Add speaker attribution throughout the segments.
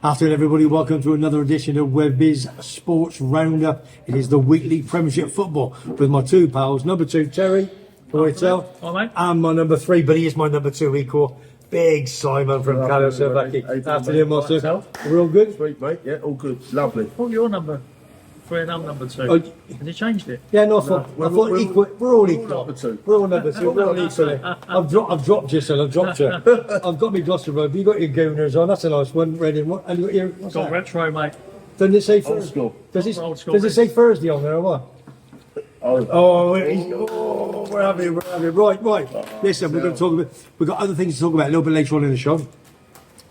Speaker 1: Afternoon, everybody. Welcome to another edition of WEBBY'S Sports Roundup. It is the weekly Premiership football with my two pals. Number 2, Terry, and my number 3, but he is my number 2 equal, Big Simon from CAIXESBBXXX. Afternoon, myself. We're all good?
Speaker 2: Sweet, mate. Yeah, all good. Lovely.
Speaker 3: What your number? 3 and I'm number 2. Oh, have you changed it?
Speaker 1: Yeah, no, I thought equal. We're all equal.
Speaker 2: Number 2.
Speaker 1: We're all number 2. We're all equal. I've dropped you, son. I've dropped you. I've got me Gloucester Road. You got your Gooners on. That's a nice one. Reading. What? And you got your. What's
Speaker 3: got
Speaker 1: that?
Speaker 3: retro, mate.
Speaker 1: Doesn't it say
Speaker 2: Old
Speaker 1: Thursday?
Speaker 2: school.
Speaker 1: Does
Speaker 3: Old
Speaker 1: it say Thursday on there or what?
Speaker 2: Oh,
Speaker 1: We're having. Right. Listen, we're going to talk about. We've got other things to talk about a little bit later on in the show.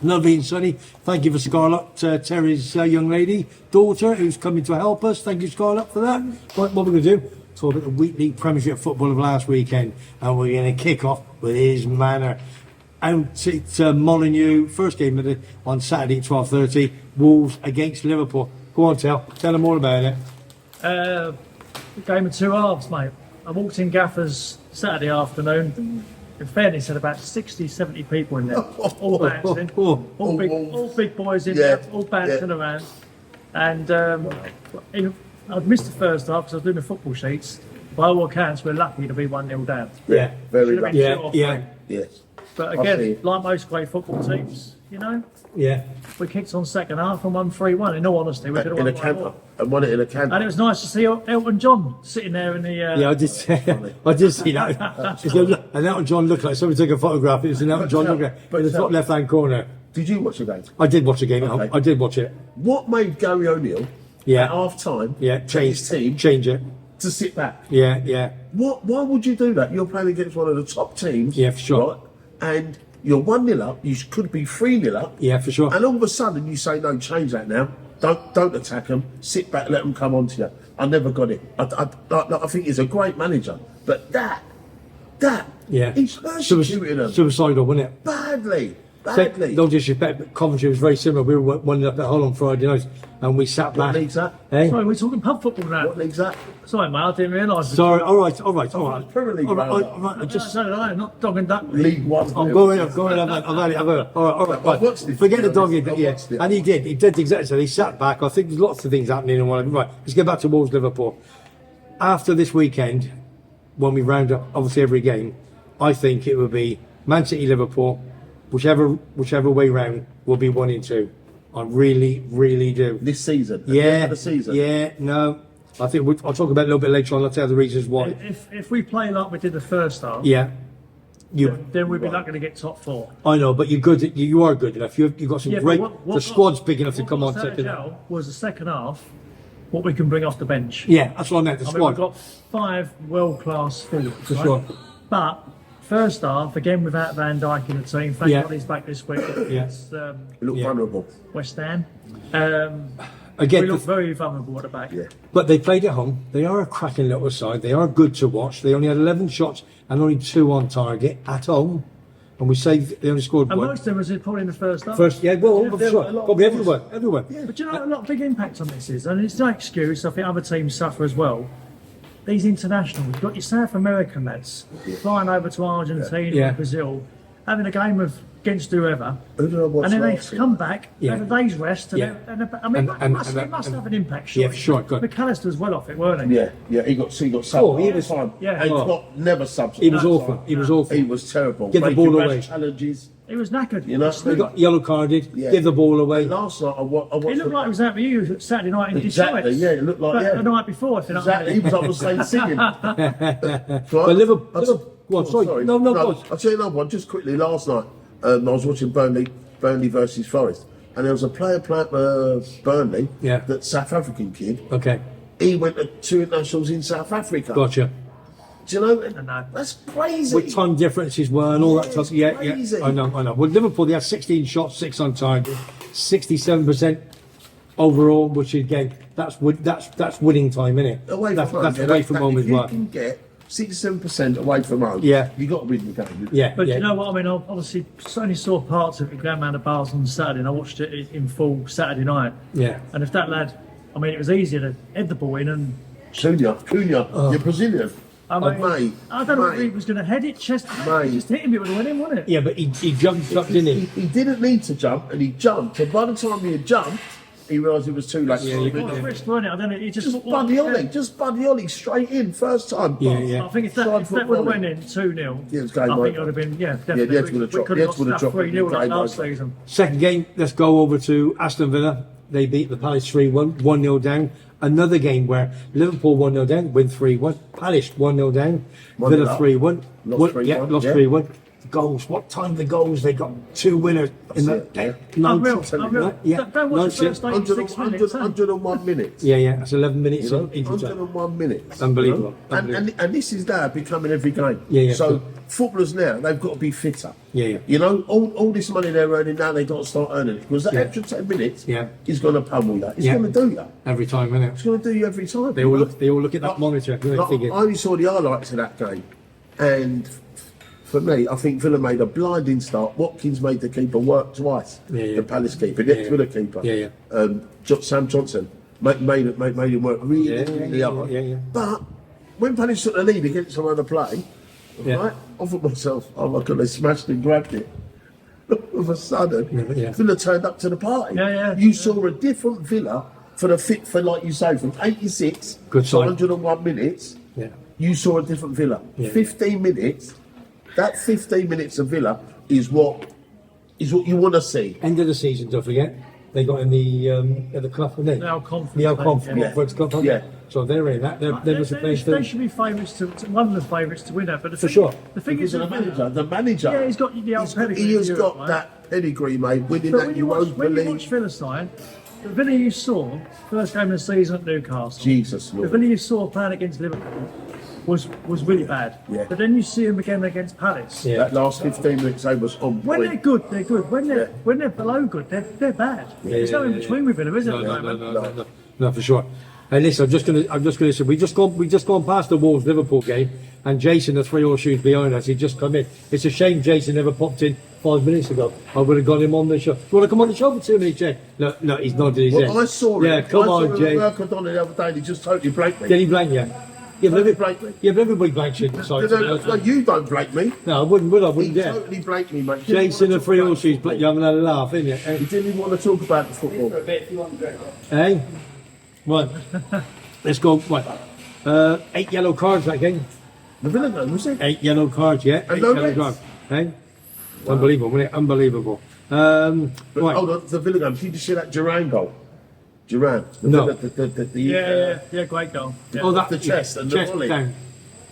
Speaker 1: Lovely and sunny. Thank you for Scarlett, Terry's young lady, daughter, who's coming to help us. Thank you, Scarlett, for that. Right, what we're going to do, talk about the weekly Premiership football of last weekend. And we're going to kick off with his manor. Out at Molyneux, first game of on Saturday at 12:30, Wolves against Liverpool. Go on, tell them all about it.
Speaker 3: Game of 2 halves, mate. I walked in Gaffer's Saturday afternoon. In fairness, had about 60, 70 people in there, all bouncing, all big boys in there, all bouncing around. And I'd missed the first half because I was doing the football sheets. By all accounts, we're lucky to be 1-0 down.
Speaker 1: Yeah,
Speaker 2: very lucky.
Speaker 1: Yes.
Speaker 3: But again, like most great football teams, you know, we kicked on second half and won 3-1. In all honesty, we could have won
Speaker 2: in a camper. And won it in a camper.
Speaker 3: And it was nice to see Elton John sitting there in the.
Speaker 1: Yeah, I did see that. And Elton John looked like somebody took a photograph. It was an Elton John look in the top left-hand corner.
Speaker 2: Did you watch the game?
Speaker 1: I did watch the game. Okay. I did watch it.
Speaker 2: What made Gary O'Neill at half-time
Speaker 1: change it
Speaker 2: to sit back?
Speaker 1: Yeah.
Speaker 2: Why would you do that? You're playing against one of the top teams.
Speaker 1: Yeah, for sure.
Speaker 2: Right? And you're 1-0 up. You could be 3-0 up.
Speaker 1: Yeah, for sure.
Speaker 2: And all of a sudden you say, no, change that now. Don't attack them. Sit back, let them come on to you. I never got it. I think he's a great manager, but that he's persecuting them
Speaker 1: suicidal, wasn't it?
Speaker 2: Badly.
Speaker 1: No disrespect, but Coventry was very similar. We were 1-0 up at Hull on Friday night, and we sat back.
Speaker 2: What league's that?
Speaker 3: Sorry, we're talking pub football now.
Speaker 2: What league's that?
Speaker 3: Sorry, mate, I didn't realise.
Speaker 1: Sorry, all right.
Speaker 2: Premier League.
Speaker 3: I'm not dogging that.
Speaker 2: League One.
Speaker 1: I'm going. I've had it. All right. Forget the dog. And he did exactly so. He sat back. I think there's lots of things happening in one. Right, let's get back to Wolves Liverpool. After this weekend, when we round up obviously every game, I think it would be Man City Liverpool. Whichever way round will be 1 and 2. I really do.
Speaker 2: This season.
Speaker 1: The
Speaker 2: season.
Speaker 1: Yeah. No. I think I'll talk about it a little bit later on. I'll tell you the reasons why.
Speaker 3: If we play like we did the first half, then we'd be lucky to get top 4.
Speaker 1: I know, but you're good. You are good enough. You've got some great. The squad's big enough to come on.
Speaker 3: Was the second half what we can bring off the bench?
Speaker 1: Yeah, that's what I meant. The squad.
Speaker 3: We've got 5 world-class forwards.
Speaker 1: For sure.
Speaker 3: But first half, again without Van Dijk in the team. Thank God he's back this week. It's,
Speaker 2: we look vulnerable.
Speaker 3: West Ham.
Speaker 1: Again,
Speaker 3: we look very vulnerable at the back.
Speaker 2: Yeah.
Speaker 1: But they played at home. They are a cracking little side. They are good to watch. They only had 11 shots and only 2 on target at home. And we say they only scored 1.
Speaker 3: And most of them was probably in the first half.
Speaker 1: Probably everywhere.
Speaker 3: Yeah, but you know, a lot of big impact on this is, and it's no excuse. I think other teams suffer as well. These internationals, you've got your South American lads flying over to Argentina and Brazil, having a game against whoever, and then they come back, have a day's rest, and it must have an impact. Surely.
Speaker 1: Yeah, for sure.
Speaker 3: McAllister was well off it, weren't he?
Speaker 2: Yeah. He got subbed.
Speaker 1: He was
Speaker 2: time. Yeah. And never subbed.
Speaker 1: He was awful. He was
Speaker 2: terrible.
Speaker 1: Give the ball away.
Speaker 2: Challenges.
Speaker 3: He was knackered.
Speaker 2: You know,
Speaker 1: he got yellow carded. Give the ball away.
Speaker 2: And last night, I watched.
Speaker 3: He looked like he was out with you Saturday night in
Speaker 2: Exactly.
Speaker 3: Detroit.
Speaker 2: Yeah, it looked like
Speaker 3: the night before. If
Speaker 2: exactly. He was up the stage singing.
Speaker 1: But Liverpool. Sorry. No.
Speaker 2: I'll tell you another one just quickly. Last night, I was watching Burnley versus Forest, and there was a player Burnley, that South African kid.
Speaker 1: Okay.
Speaker 2: He went to 2 internationals in South Africa.
Speaker 1: Gotcha.
Speaker 2: Do you know? That's crazy.
Speaker 1: With time differences were and all that stuff. Yeah. I know. Well, Liverpool, they had 16 shots, 6 on target, 67% overall, which again, that's winning time, isn't it? That's away from home as well.
Speaker 2: You can get 67% away from home.
Speaker 1: Yeah.
Speaker 2: You got to win the game.
Speaker 3: Yeah. But you know what I mean? I obviously only saw parts of it going round the bars on Saturday, and I watched it in full Saturday night.
Speaker 1: Yeah.
Speaker 3: And if that lad, I mean, it was easier to head the ball in and.
Speaker 2: Cunha, you're Brazilian.
Speaker 3: I mean,
Speaker 2: mate,
Speaker 3: I don't know if he
Speaker 2: mate.
Speaker 3: was going to head it, just hit him, it would have went in, wouldn't it?
Speaker 1: Yeah, but he jumped up, didn't he?
Speaker 2: He didn't need to jump, and he jumped. And by the time he had jumped, he realised it was too late.
Speaker 1: Yeah,
Speaker 3: It was wrist, wasn't it? I don't know. He
Speaker 2: Just Buddy Ollie, straight in, first time.
Speaker 1: Yeah.
Speaker 3: I think if that would have went in 2-0,
Speaker 2: Yeah, it was game
Speaker 3: I think
Speaker 2: over.
Speaker 3: it would have been, definitely.
Speaker 2: the Nets would have dropped-
Speaker 3: we could
Speaker 2: the
Speaker 3: have
Speaker 2: Nets would have
Speaker 3: lost
Speaker 2: dropped
Speaker 3: 3-0 like
Speaker 2: game
Speaker 3: last
Speaker 2: over.
Speaker 3: season.
Speaker 1: Second game, let's go over to Aston Villa. They beat the Palace 3-1, 1-0 down. Another game where Liverpool 1-0 down, win 3-1. Palace 1-0 down, Villa 3-1.
Speaker 2: Lost 3-1,
Speaker 1: Lost
Speaker 2: yeah.
Speaker 1: 3-1. The goals, what time the goals? They got 2 winners in the
Speaker 2: Yeah.
Speaker 3: Unreal.
Speaker 1: Yeah,
Speaker 3: Don't watch the first 86 minutes.
Speaker 2: 101 minutes.
Speaker 1: yeah, that's 11 minutes
Speaker 2: You know,
Speaker 1: in each time.
Speaker 2: 101 minutes.
Speaker 1: Unbelievable.
Speaker 2: You know? And this is now becoming every game.
Speaker 1: Yeah.
Speaker 2: So footballers now, they've got to be fitter.
Speaker 1: Yeah.
Speaker 2: You know, all this money they're earning now, they've got to start earning it. Because that extra 10 minutes is going to pummel you. It's going to do you.
Speaker 1: Every time, isn't
Speaker 2: It's
Speaker 1: it?
Speaker 2: going to do you every time.
Speaker 1: They all look at that monitor. They
Speaker 2: I
Speaker 1: figure.
Speaker 2: only saw the highlights of that game. And for me, I think Villa made a blinding start. Watkins made the keeper work twice.
Speaker 1: Yeah.
Speaker 2: The Palace keeper, the ex-Villa keeper.
Speaker 1: Yeah.
Speaker 2: Sam Johnson made him work really hard.
Speaker 1: Yeah.
Speaker 2: But when Palace took the lead against some other play, right, I thought to myself, oh my God, they smashed and grabbed it. All of a sudden, Villa turned up to the party.
Speaker 3: Yeah.
Speaker 2: You saw a different Villa for like you say, from 86
Speaker 1: Good
Speaker 2: to
Speaker 1: sign.
Speaker 2: 101 minutes.
Speaker 1: Yeah.
Speaker 2: You saw a different Villa. 15 minutes. That 15 minutes of Villa is what you want to see.
Speaker 1: End of the season, don't forget. They got in the club, didn't they?
Speaker 3: The Al Conference.
Speaker 1: The Al Conference
Speaker 3: Yeah.
Speaker 1: Club, haven't they? So they're in that. They must have played
Speaker 3: They should be favourites to one of the favourites to win that. But the
Speaker 1: For
Speaker 3: thing,
Speaker 1: sure.
Speaker 3: The thing is,
Speaker 2: The manager.
Speaker 3: yeah, he's got the old pedigree.
Speaker 2: He has
Speaker 3: in
Speaker 2: got
Speaker 3: Europe, right?
Speaker 2: that pedigree, mate. Winning
Speaker 3: But
Speaker 2: that
Speaker 3: when you watch
Speaker 2: Europa League.
Speaker 3: Villa side, the Villa you saw first game of the season at Newcastle.
Speaker 2: Jesus
Speaker 3: The
Speaker 2: Lord.
Speaker 3: Villa you saw playing against Liverpool was really bad.
Speaker 2: Yeah.
Speaker 3: But then you see him again against Palace.
Speaker 1: Yeah.
Speaker 2: That last 15 minutes, they was on
Speaker 3: When they're
Speaker 2: point.
Speaker 3: good, they're good. When they're below good, they're bad. There's no in between with Villa, is there? at the moment?
Speaker 1: No, for sure. And listen, I'm just gonna say we just gone past the Wolves Liverpool game, and Jason, the 3 shoes behind us, he just come in. It's a shame Jason never popped in 5 minutes ago. I would have got him on the show. Do you want to come on the show for 2 minutes, Jay? No, he's nodded his head.
Speaker 2: Well, I saw it.
Speaker 1: Yeah, come on, Jay.
Speaker 2: I saw him the other day, and he just totally blanked me.
Speaker 1: Did he blank you? Yeah, but
Speaker 2: Totally blanked me.
Speaker 1: everybody blanks you. Sorry.
Speaker 2: No, you don't blank me.
Speaker 1: No, I wouldn't
Speaker 2: He
Speaker 1: wouldn't dare.
Speaker 2: totally blanked me, mate.
Speaker 1: Jason, the 3 shoes, but you're having a laugh, isn't you?
Speaker 2: He didn't even want to talk about the football.
Speaker 1: Hey? Right. Let's go. What? 8 yellow cards that game.
Speaker 2: The Villa game, was it?
Speaker 1: 8 yellow cards, yeah. 8
Speaker 2: no
Speaker 1: yellow
Speaker 2: reds?
Speaker 1: cards. Hey? Unbelievable, wasn't it? Unbelievable.
Speaker 2: But
Speaker 1: Right.
Speaker 2: hold on, the Villa game. Did you see that Duran goal? Duran.
Speaker 1: No.
Speaker 3: Yeah, great goal. Yeah.
Speaker 1: Oh, that
Speaker 2: the chest and the
Speaker 1: chest
Speaker 2: volley.
Speaker 1: down.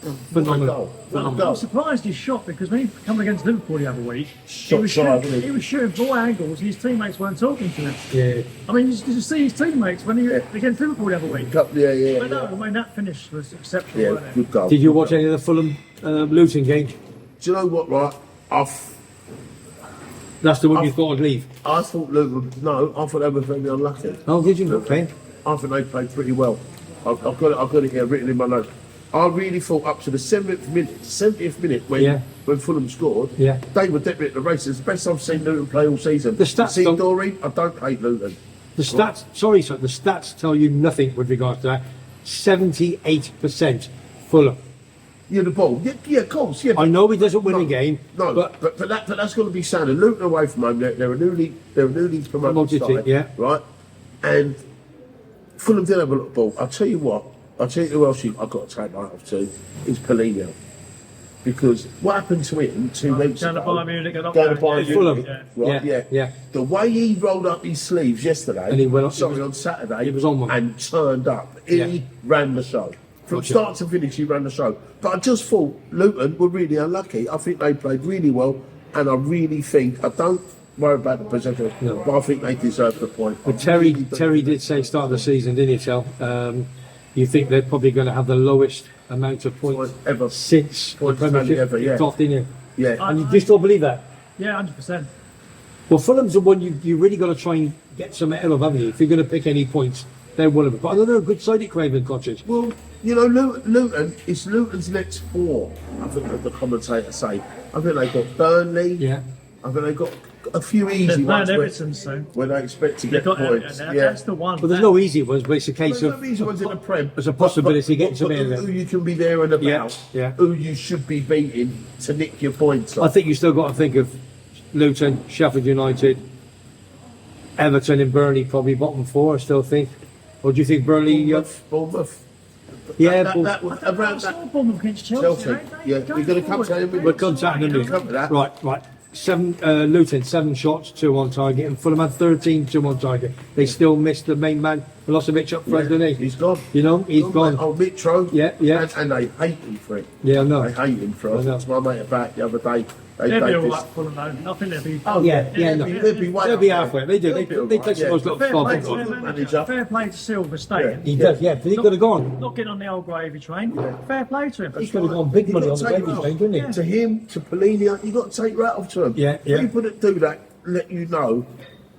Speaker 2: What a
Speaker 1: Phenomenal.
Speaker 2: goal. What a
Speaker 3: I'm
Speaker 2: goal.
Speaker 3: surprised he's shot because when he come against Liverpool the other week,
Speaker 2: Shot shy, wasn't he?
Speaker 3: he was shooting 4 angles and his teammates weren't talking to him.
Speaker 1: Yeah.
Speaker 3: I mean, did you see his teammates when he against Liverpool the other week?
Speaker 2: Yeah.
Speaker 3: But no, I mean, that finish was exceptional,
Speaker 2: Yeah,
Speaker 3: wasn't it?
Speaker 2: good goal.
Speaker 1: Did you watch any of the Fulham Luton game?
Speaker 2: Do you know what, right?
Speaker 1: That's the one you thought would leave.
Speaker 2: I thought Luton, no, I thought they were very unlucky.
Speaker 1: Oh, did you? Okay.
Speaker 2: I think they played pretty well. I've got it here written in my notes. I really thought up to the 70th minute when Fulham scored, they were definitely at the races. The best I've seen Luton play all season.
Speaker 1: The stats
Speaker 2: See,
Speaker 1: don't-
Speaker 2: Doreen, I don't hate Luton.
Speaker 1: The stats, sorry, sir, the stats tell you nothing with regards to that. 78% Fulham.
Speaker 2: Yeah, the ball. Yeah, of course. Yeah.
Speaker 1: I know he doesn't win a game,
Speaker 2: No,
Speaker 1: but
Speaker 2: but that's got to be sound. And Luton away from home, they're a newly promoted
Speaker 1: Promoted team,
Speaker 2: side,
Speaker 1: yeah.
Speaker 2: right? And Fulham did have a lot of ball. I'll tell you who else I've got to take my hat off to is Paulinho. Because what happened to him 2 weeks
Speaker 3: Down to
Speaker 2: ago?
Speaker 3: Bayern Munich, got knocked
Speaker 2: Down to
Speaker 3: down.
Speaker 2: Bayern
Speaker 1: Fulham.
Speaker 2: Munich, right?
Speaker 1: Yeah, yeah.
Speaker 2: The way he rolled up his sleeves yesterday,
Speaker 1: And he went up-
Speaker 2: on Saturday,
Speaker 1: he was on one.
Speaker 2: and turned up. He ran the show. From
Speaker 1: Gotcha.
Speaker 2: start to finish, he ran the show. But I just thought Luton were really unlucky. I think they played really well, and I really think, I don't worry about the possession, but I think they deserve the point.
Speaker 1: But Terry did say start of the season, didn't he, Tel? You think they're probably going to have the lowest amount of points
Speaker 2: Ever.
Speaker 1: since the
Speaker 2: Points tally
Speaker 1: Premiership
Speaker 2: ever, yeah.
Speaker 1: kicked off, didn't you?
Speaker 2: Yeah.
Speaker 1: And you just don't believe that?
Speaker 3: Yeah, 100%.
Speaker 1: Well, Fulham's the one you really got to try and get some ahead of, haven't you? If you're going to pick any points, they're one of them. But I know they're a good side at Craven Cottage.
Speaker 2: Well, you know, Luton, it's Luton's next 4, I think the commentators say. I think they've got Burnley.
Speaker 1: Yeah.
Speaker 2: I think they've got a few easy
Speaker 3: They're
Speaker 2: ones
Speaker 3: playing
Speaker 2: where,
Speaker 3: Everton soon.
Speaker 2: where they expect to
Speaker 3: They've
Speaker 2: get
Speaker 3: got
Speaker 2: points.
Speaker 3: Everton,
Speaker 2: Yeah.
Speaker 3: that's the one.
Speaker 1: But there's no easy ones, but it's a case
Speaker 2: There's
Speaker 1: of
Speaker 2: no easy ones in the Prem.
Speaker 1: there's a possibility of getting some in
Speaker 2: Who
Speaker 1: there.
Speaker 2: you can be there and about.
Speaker 1: Yeah.
Speaker 2: Who you should be beating to nick your points
Speaker 1: I
Speaker 2: off.
Speaker 1: think you still got to think of Luton, Sheffield United, Everton, and Burnley probably bottom four. I still think. Or do you think Burnley?
Speaker 2: Bournemouth.
Speaker 1: Yeah,
Speaker 2: That
Speaker 1: but
Speaker 2: around that.
Speaker 3: Bournemouth against Chelsea.
Speaker 2: Chelsea.
Speaker 3: They
Speaker 2: Yeah, we're going to come to him.
Speaker 1: we'll come to that in a
Speaker 2: Come to that.
Speaker 1: minute. Right. Luton 7 shots, 2 on target, and Fulham had 13, 2 on target. They still missed the main man, Milosevic up front, didn't he?
Speaker 2: He's gone.
Speaker 1: You know, he's gone.
Speaker 2: Oh, Mitro.
Speaker 1: Yeah.
Speaker 2: And they hate him for it.
Speaker 1: Yeah, I know.
Speaker 2: They hate him for
Speaker 1: I
Speaker 2: it.
Speaker 1: know.
Speaker 2: That's my mate about the other day.
Speaker 3: They'll be all right for them though. I think they'll be.
Speaker 2: Oh,
Speaker 1: Yeah, no.
Speaker 2: They'll
Speaker 1: They'll be halfway. They do. They take some of those little
Speaker 3: Fair play
Speaker 1: floppers
Speaker 3: to their
Speaker 1: off.
Speaker 3: manager. Fair play to Silver staying.
Speaker 1: He does, yeah. But he could have gone.
Speaker 3: Not getting on the old gravy train. Fair play to him.
Speaker 1: He could have gone big money on the baby thing, didn't he?
Speaker 2: To him, to Polini, you've got to take that off to him.
Speaker 1: Yeah.
Speaker 2: People that do that let you know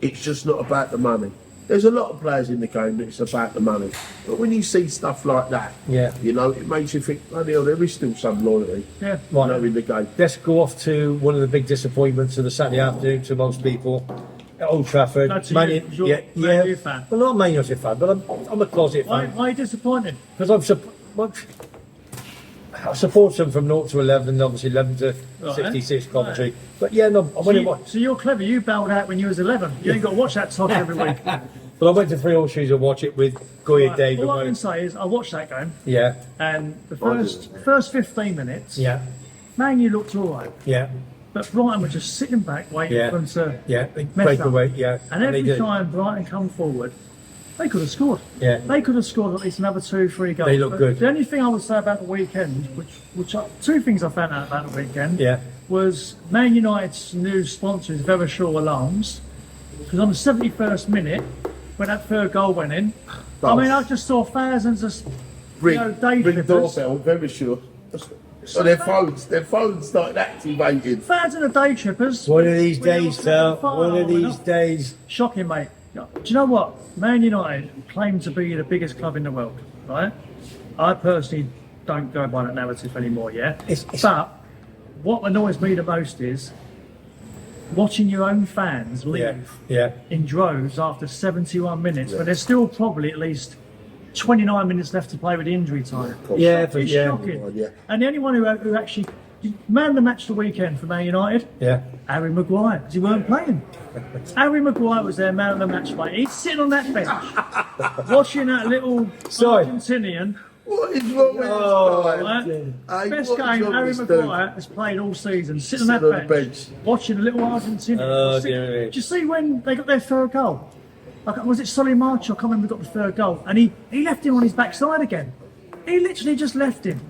Speaker 2: it's just not about the money. There's a lot of players in the game that it's about the money. But when you see stuff like that,
Speaker 1: Yeah.
Speaker 2: you know, it makes you think, bloody hell, there is still some loyalty
Speaker 3: Yeah.
Speaker 2: you know, in the game.
Speaker 1: Let's go off to one of the big disappointments of the Saturday afternoon to most people. At Old Trafford.
Speaker 3: No, to you, 'cause you're a Man U fan.
Speaker 1: Well, not a Man United fan, but I'm a closet
Speaker 3: Why
Speaker 1: fan.
Speaker 3: are you disappointed?
Speaker 1: Because I support them from 0 to 11, and obviously 11 to 66 Coventry. But yeah, no, I went to watch.
Speaker 3: So you're clever. You bailed out when you was 11. You ain't got to watch that tot every week.
Speaker 1: But I went to Three Old Shoes and watch it with Goya
Speaker 3: Right,
Speaker 1: David.
Speaker 3: all I can say is I watched that game,
Speaker 1: Yeah,
Speaker 3: and the first 15 minutes,
Speaker 1: yeah,
Speaker 3: Man U looked all right,
Speaker 1: yeah,
Speaker 3: but Brighton were just sitting back waiting
Speaker 1: Yeah.
Speaker 3: for them to
Speaker 1: yeah. They
Speaker 3: mess
Speaker 1: break
Speaker 3: up.
Speaker 1: away, yeah.
Speaker 3: And
Speaker 1: they
Speaker 3: every
Speaker 1: did.
Speaker 3: time Brighton come forward, they could have scored.
Speaker 1: Yeah.
Speaker 3: They could have scored at least another 2-3 goals.
Speaker 1: They look
Speaker 3: But
Speaker 1: good.
Speaker 3: The only thing I would say about the weekend, two things I found out about the weekend,
Speaker 1: Yeah.
Speaker 3: was Man United's new sponsor is Verisure Alarms, because on the 71st minute, when that third goal went in, I mean, I just saw thousands of day
Speaker 2: Ring
Speaker 3: trippers,
Speaker 2: doorbell, very sure. So their phones started activating.
Speaker 3: thousands of day trippers.
Speaker 1: One of these
Speaker 3: We all
Speaker 1: days,
Speaker 3: set
Speaker 1: Tal.
Speaker 3: the fire
Speaker 1: One of
Speaker 3: alarm
Speaker 1: these
Speaker 3: up.
Speaker 1: days.
Speaker 3: Shocking, mate. Do you know what? Man United claim to be the biggest club in the world, right? I personally don't go by that narrative anymore, yeah? But what annoys me the most is watching your own fans leave
Speaker 1: Yeah.
Speaker 3: in droves after 71 minutes, but there's still probably at least 29 minutes left to play with injury time.
Speaker 1: Yeah,
Speaker 3: It's
Speaker 1: but yeah.
Speaker 3: shocking.
Speaker 2: Yeah.
Speaker 3: And the only one who actually man the match the weekend for Man United,
Speaker 1: Yeah.
Speaker 3: Harry Maguire, because he weren't playing. Harry Maguire was their man of the match, mate. He's sitting on that bench, watching that little
Speaker 1: Sorry.
Speaker 3: Argentinian.
Speaker 2: What is wrong with
Speaker 3: Right?
Speaker 2: this guy? Hey,
Speaker 3: Best
Speaker 2: what is
Speaker 3: game
Speaker 2: wrong
Speaker 3: Harry
Speaker 2: with this dude?
Speaker 3: Maguire has played all season, sitting
Speaker 2: Sitting
Speaker 3: on
Speaker 2: on
Speaker 3: that
Speaker 2: the
Speaker 3: bench,
Speaker 2: bench.
Speaker 3: watching a little Argentinian.
Speaker 1: Oh, dear me.
Speaker 3: Did you see when they got their third goal? Was it Solly March? I can't remember who got the third goal. And he left him on his backside again. He literally just left him.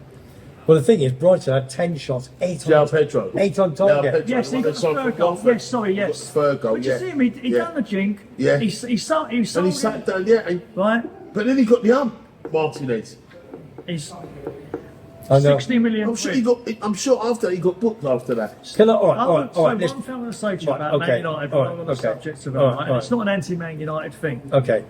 Speaker 1: Well, the thing is, Brighton had 10 shots, 8
Speaker 2: João
Speaker 1: on,
Speaker 2: Pedro.
Speaker 1: 8 on
Speaker 2: João
Speaker 1: target.
Speaker 2: Pedro.
Speaker 3: Yes, he got the
Speaker 2: That's on
Speaker 3: third goal.
Speaker 2: Watford.
Speaker 3: Yes, sorry,
Speaker 2: He got
Speaker 3: yes.
Speaker 2: the third goal,
Speaker 3: But you
Speaker 2: yeah.
Speaker 3: see him, he done the jink.
Speaker 2: Yeah.
Speaker 3: He sold
Speaker 2: And he sat down, yeah.
Speaker 3: right?
Speaker 2: But then he got the ump, Martinez.
Speaker 3: He's
Speaker 1: I know.
Speaker 3: 60 million
Speaker 2: I'm sure
Speaker 3: quid.
Speaker 2: I'm sure after he got booked after that.
Speaker 1: Can I, all right,
Speaker 3: I
Speaker 1: all
Speaker 3: would
Speaker 1: right, all right.
Speaker 3: say
Speaker 1: Let's,
Speaker 3: one thing I'm going to say to you
Speaker 1: Right,
Speaker 3: about
Speaker 1: okay,
Speaker 3: Man United,
Speaker 1: all right,
Speaker 3: on the
Speaker 1: okay.
Speaker 3: subject of it,
Speaker 1: All right,
Speaker 3: right?
Speaker 1: all
Speaker 3: It's not an anti-Man United thing.
Speaker 1: okay.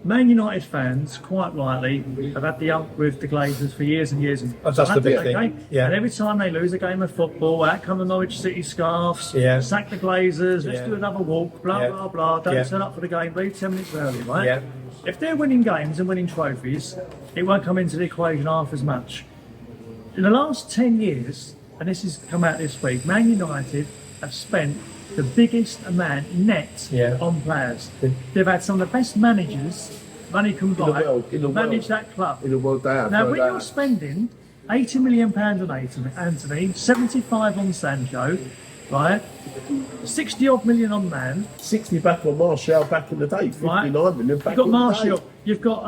Speaker 3: Man United fans, quite rightly, have had the ump with the Glazers for years and years. And
Speaker 1: That's the big thing, yeah.
Speaker 3: And every time they lose a game of football, out come the Norwich City scarves,
Speaker 1: Yeah.
Speaker 3: sack the Glazers, let's
Speaker 1: Yeah.
Speaker 3: do another walk, blah,
Speaker 1: Yeah.
Speaker 3: blah, blah. Don't
Speaker 1: Yeah.
Speaker 3: turn up for the game, leave 10 minutes early, right?
Speaker 1: Yeah.
Speaker 3: If they're winning games and winning trophies, it won't come into the equation half as much. In the last 10 years, and this has come out this week, Man United have spent the biggest amount net
Speaker 1: Yeah.
Speaker 3: on players. They've had some of the best managers money can buy
Speaker 2: in the
Speaker 3: manage
Speaker 2: world.
Speaker 3: that club.
Speaker 2: In the world they have.
Speaker 3: Now,
Speaker 2: no
Speaker 3: when
Speaker 2: doubt.
Speaker 3: you're spending £80 million on Anthony, 75 on Sancho, right? 60 odd million on Man.
Speaker 2: 60 back on Martial back in the day, 59
Speaker 3: Right.
Speaker 2: million back
Speaker 3: You've got
Speaker 2: in
Speaker 3: Martial.
Speaker 2: the day.
Speaker 3: You've got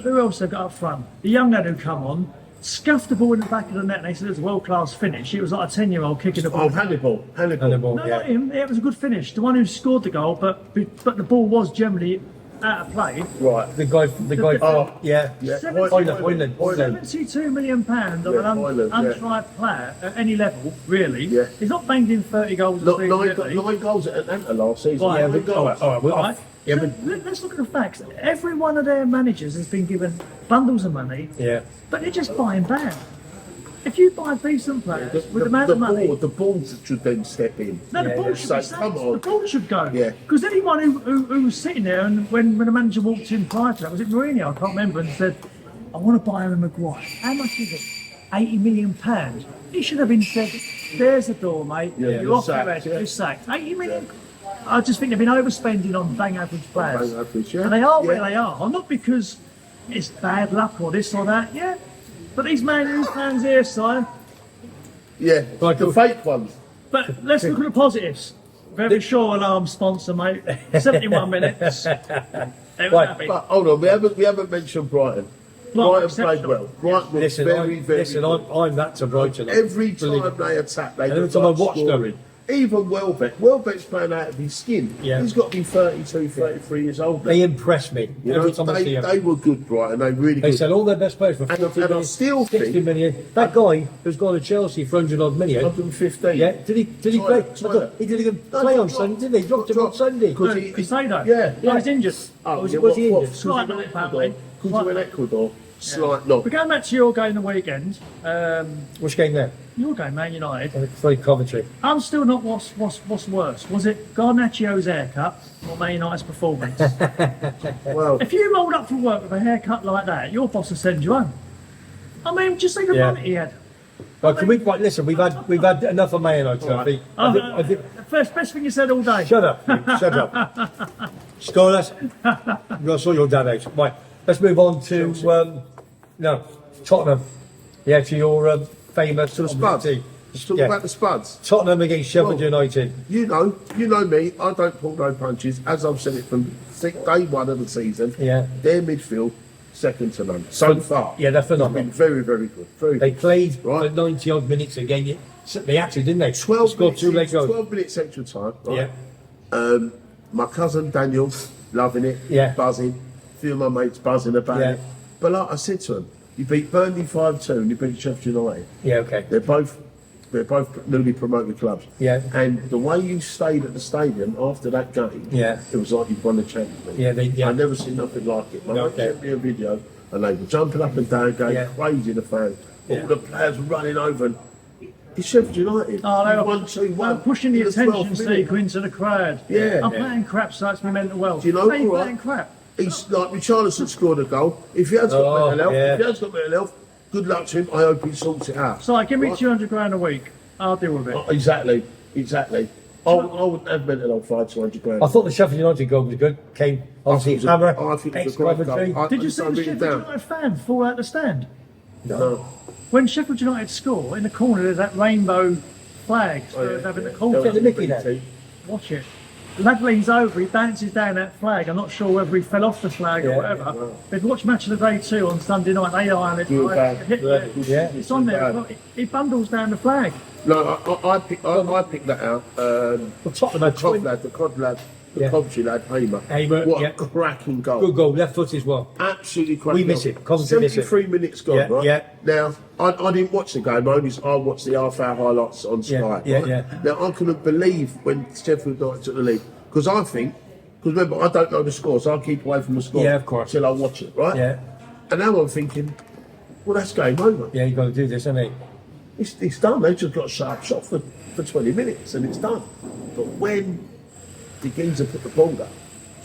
Speaker 3: who else they've got up front? The young lad who come on, scuffed the ball in the back of the net. And they said it was a world class finish. It was like a 10-year-old kicking the ball.
Speaker 2: Oh, Hannibal.
Speaker 1: Hannibal.
Speaker 3: No,
Speaker 1: Yeah.
Speaker 3: not him. It was a good finish. The one who scored the goal, but the ball was generally out of play.
Speaker 2: Right.
Speaker 1: The guy,
Speaker 2: Oh,
Speaker 1: yeah.
Speaker 2: yeah.
Speaker 1: Hoyland.
Speaker 3: £72 million on
Speaker 2: Yeah,
Speaker 3: an
Speaker 2: Hoyland, yeah.
Speaker 3: untried player at any level, really.
Speaker 2: Yeah.
Speaker 3: He's not banged in 30 goals a
Speaker 2: Not
Speaker 3: season,
Speaker 2: nine,
Speaker 3: really.
Speaker 2: 9 goals at Atlanta last season.
Speaker 3: Right.
Speaker 1: Yeah,
Speaker 2: Nine
Speaker 1: but, all right,
Speaker 2: goals.
Speaker 1: all right. Well,
Speaker 3: Right?
Speaker 1: yeah,
Speaker 3: So
Speaker 1: but,
Speaker 3: let's look at the facts. Every one of their managers has been given bundles of money,
Speaker 1: yeah.
Speaker 3: but they're just buying bad. If you buy decent players with the amount of money,
Speaker 2: the board should then step in.
Speaker 3: no, the board should be
Speaker 2: Say, come
Speaker 3: sacked.
Speaker 2: on.
Speaker 3: The board should go.
Speaker 2: Yeah.
Speaker 3: Because anyone who was sitting there and when the manager walked in prior to that, was it Mourinho? I can't remember, and said, "I want to buy Harry Maguire. How much is it? £80 million." He should have been said, "There's the door, mate.
Speaker 2: Yeah,
Speaker 3: You're off your
Speaker 2: sacked,
Speaker 3: head.
Speaker 2: yeah.
Speaker 3: You're sacked." 80 million. I just think they've been overspending on bang average players.
Speaker 2: Bang average, yeah.
Speaker 3: And they are where
Speaker 2: Yeah.
Speaker 3: they are. Not because it's bad luck or this or that, yeah. But these Man U fans here, Si.
Speaker 2: Yeah,
Speaker 1: Right,
Speaker 2: the
Speaker 1: cool.
Speaker 2: fake ones.
Speaker 3: But let's look at the positives. Very sure alarm sponsor, mate. 71 minutes. They were
Speaker 1: Right,
Speaker 3: happy.
Speaker 2: But hold on, we haven't mentioned Brighton. Brighton played
Speaker 3: exceptional.
Speaker 2: well. Brighton was
Speaker 1: Listen,
Speaker 2: very, very
Speaker 1: listen,
Speaker 2: good.
Speaker 1: I'm that to Brighton.
Speaker 2: Every
Speaker 1: Believe
Speaker 2: time
Speaker 1: it.
Speaker 2: they attack, they
Speaker 1: Every
Speaker 2: look
Speaker 1: time I
Speaker 2: like
Speaker 1: watch them.
Speaker 2: scoring. Even Welbeck's playing out of his skin.
Speaker 1: Yeah.
Speaker 2: He's got to be 32, 33 years old now.
Speaker 1: They impress me
Speaker 2: You know,
Speaker 1: every time I see them.
Speaker 2: they were good, Brighton. They really
Speaker 1: They
Speaker 2: good.
Speaker 1: sell all their best players for
Speaker 2: And
Speaker 1: 50
Speaker 2: I
Speaker 1: million,
Speaker 2: still
Speaker 1: 60
Speaker 2: think-
Speaker 1: million. That guy who's gone to Chelsea for 100 odd million.
Speaker 2: 115.
Speaker 1: Yeah, did he play?
Speaker 2: Toilet.
Speaker 1: He didn't even
Speaker 2: No,
Speaker 1: play on
Speaker 2: dropped.
Speaker 1: Sunday, did he? Dropped him on
Speaker 2: Dropped.
Speaker 1: Sunday.
Speaker 2: Because
Speaker 3: No,
Speaker 2: he-
Speaker 3: Casado.
Speaker 2: Yeah.
Speaker 3: Oh, he's injured.
Speaker 2: Oh,
Speaker 1: Was
Speaker 2: yeah,
Speaker 1: he injured?
Speaker 2: Because
Speaker 3: Slight
Speaker 2: he went
Speaker 3: knock,
Speaker 2: Ecuador.
Speaker 3: apparently.
Speaker 2: Because he went Ecuador. Slight knock.
Speaker 3: We're going back to your game the weekend.
Speaker 1: Which game there?
Speaker 3: Your game, Man United.
Speaker 1: Sorry, Coventry.
Speaker 3: I'm still not what's worse. Was it Garnaccio's haircut or Man United's performance?
Speaker 2: Well,
Speaker 3: If you rolled up for work with a haircut like that, your boss will send you home. I mean, just see the
Speaker 1: Yeah.
Speaker 3: money he had.
Speaker 1: Right, can we? Right, listen, we've had enough of Man United. I think. I think.
Speaker 3: Best thing you said all day.
Speaker 1: Shut up. Shut up. Scoreless. I saw your dad out. Right, let's move on to Tottenham. Yeah, to your famous
Speaker 2: to the Spuds.
Speaker 1: team.
Speaker 2: Let's talk
Speaker 1: Yeah.
Speaker 2: about the Spuds.
Speaker 1: Tottenham against Sheffield
Speaker 2: Well,
Speaker 1: United.
Speaker 2: You know me. I don't pull no punches. As I've said it from day one of the season.
Speaker 1: Yeah.
Speaker 2: Their midfield, second to none so far.
Speaker 1: Yeah, they're
Speaker 2: It's been
Speaker 1: phenomenal.
Speaker 2: very, very good. Very
Speaker 1: They
Speaker 2: good.
Speaker 1: played
Speaker 2: Right.
Speaker 1: for 90 odd minutes again. They actually didn't they?
Speaker 2: 12
Speaker 1: Scored two late
Speaker 2: minutes,
Speaker 1: goals.
Speaker 2: 12 minutes extra time. Right?
Speaker 1: Yeah.
Speaker 2: My cousin Daniel, loving it.
Speaker 1: Yeah.
Speaker 2: Buzzing. A few of my mates buzzing about
Speaker 1: Yeah.
Speaker 2: it. But like I said to him, you beat Burnley 5-2 and you beat Sheffield United.
Speaker 1: Yeah. Okay.
Speaker 2: They're both newly promoted clubs.
Speaker 1: Yeah.
Speaker 2: And the way you stayed at the stadium after that game,
Speaker 1: Yeah.
Speaker 2: it was like you'd won the Champions League.
Speaker 1: Yeah,
Speaker 2: I never seen nothing like it. My mate
Speaker 1: Okay.
Speaker 2: sent me a video and they were jumping up and down, going
Speaker 1: Yeah.
Speaker 2: crazy, the fans.
Speaker 1: Yeah.
Speaker 2: All the players were running over and it's Sheffield United.
Speaker 3: Oh, they
Speaker 2: You
Speaker 3: were,
Speaker 2: won 2-1.
Speaker 3: pushing the
Speaker 2: in
Speaker 3: attention
Speaker 2: 12th minute.
Speaker 3: seeker into the crowd.
Speaker 2: Yeah.
Speaker 3: I'm playing crap, so that's my mental wealth.
Speaker 2: Do you know
Speaker 3: How you
Speaker 2: what?
Speaker 3: playing crap?
Speaker 2: He's like Richarlison scored a goal. If he has got
Speaker 1: Oh,
Speaker 2: mental health,
Speaker 1: yeah.
Speaker 2: if he has got mental health, good luck to him. I hope he sorts it out.
Speaker 3: So, give me
Speaker 2: Right?
Speaker 3: 200 grand a week. I'll deal with it.
Speaker 2: Exactly. I wouldn't have mental health for 200 grand.
Speaker 1: I thought the Sheffield United goal was good. Came obviously Hammer.
Speaker 2: I think it was a great
Speaker 1: ex-Coventry.
Speaker 2: goal.
Speaker 3: Did you see
Speaker 2: I
Speaker 3: the
Speaker 2: wrote it
Speaker 3: Sheffield
Speaker 2: down.
Speaker 3: United fan fall out the stand?
Speaker 2: No.
Speaker 3: When Sheffield United score, in the corner there's that rainbow flag having the corner.
Speaker 1: Take the mickey now.
Speaker 3: Watch it. The lad leans over, he bounces down that flag. I'm not sure whether he fell off the flag
Speaker 1: Yeah.
Speaker 3: or whatever. They've watched Match of the Day 2 on Sunday night. They iron it.
Speaker 2: Good
Speaker 3: right,
Speaker 2: bad.
Speaker 3: hit there.
Speaker 1: Yeah.
Speaker 3: It's on there.
Speaker 2: Bad.
Speaker 3: He bundles down the flag.
Speaker 2: No, I picked that out.
Speaker 1: Well, Tottenham had
Speaker 2: The Cod lad, the
Speaker 1: Yeah.
Speaker 2: Coventry lad, Hamer.
Speaker 1: Hamer,
Speaker 2: What
Speaker 1: yeah.
Speaker 2: a cracking goal.
Speaker 1: good goal, left foot as well.
Speaker 2: Absolutely cracking.
Speaker 1: We miss
Speaker 2: goal.
Speaker 1: it. Coventry miss it.
Speaker 2: 73 minutes gone,
Speaker 1: Yeah,
Speaker 2: right?
Speaker 1: yeah.
Speaker 2: Now, I didn't watch the game. I watched the half-hour highlights on Sky.
Speaker 1: Yeah,
Speaker 2: right?
Speaker 1: yeah.
Speaker 2: Now, I couldn't believe when Sheffield United took the lead. Because remember, I don't know the score, so I keep away from the score.
Speaker 1: Yeah, of course.
Speaker 2: Till I watch it, right?
Speaker 1: Yeah.
Speaker 2: And now I'm thinking, well, that's game over.
Speaker 1: Yeah, you got to do this, haven't you?
Speaker 2: It's done. They've just got a sharp shot for 20 minutes and it's done. But when the geezer put the ball down,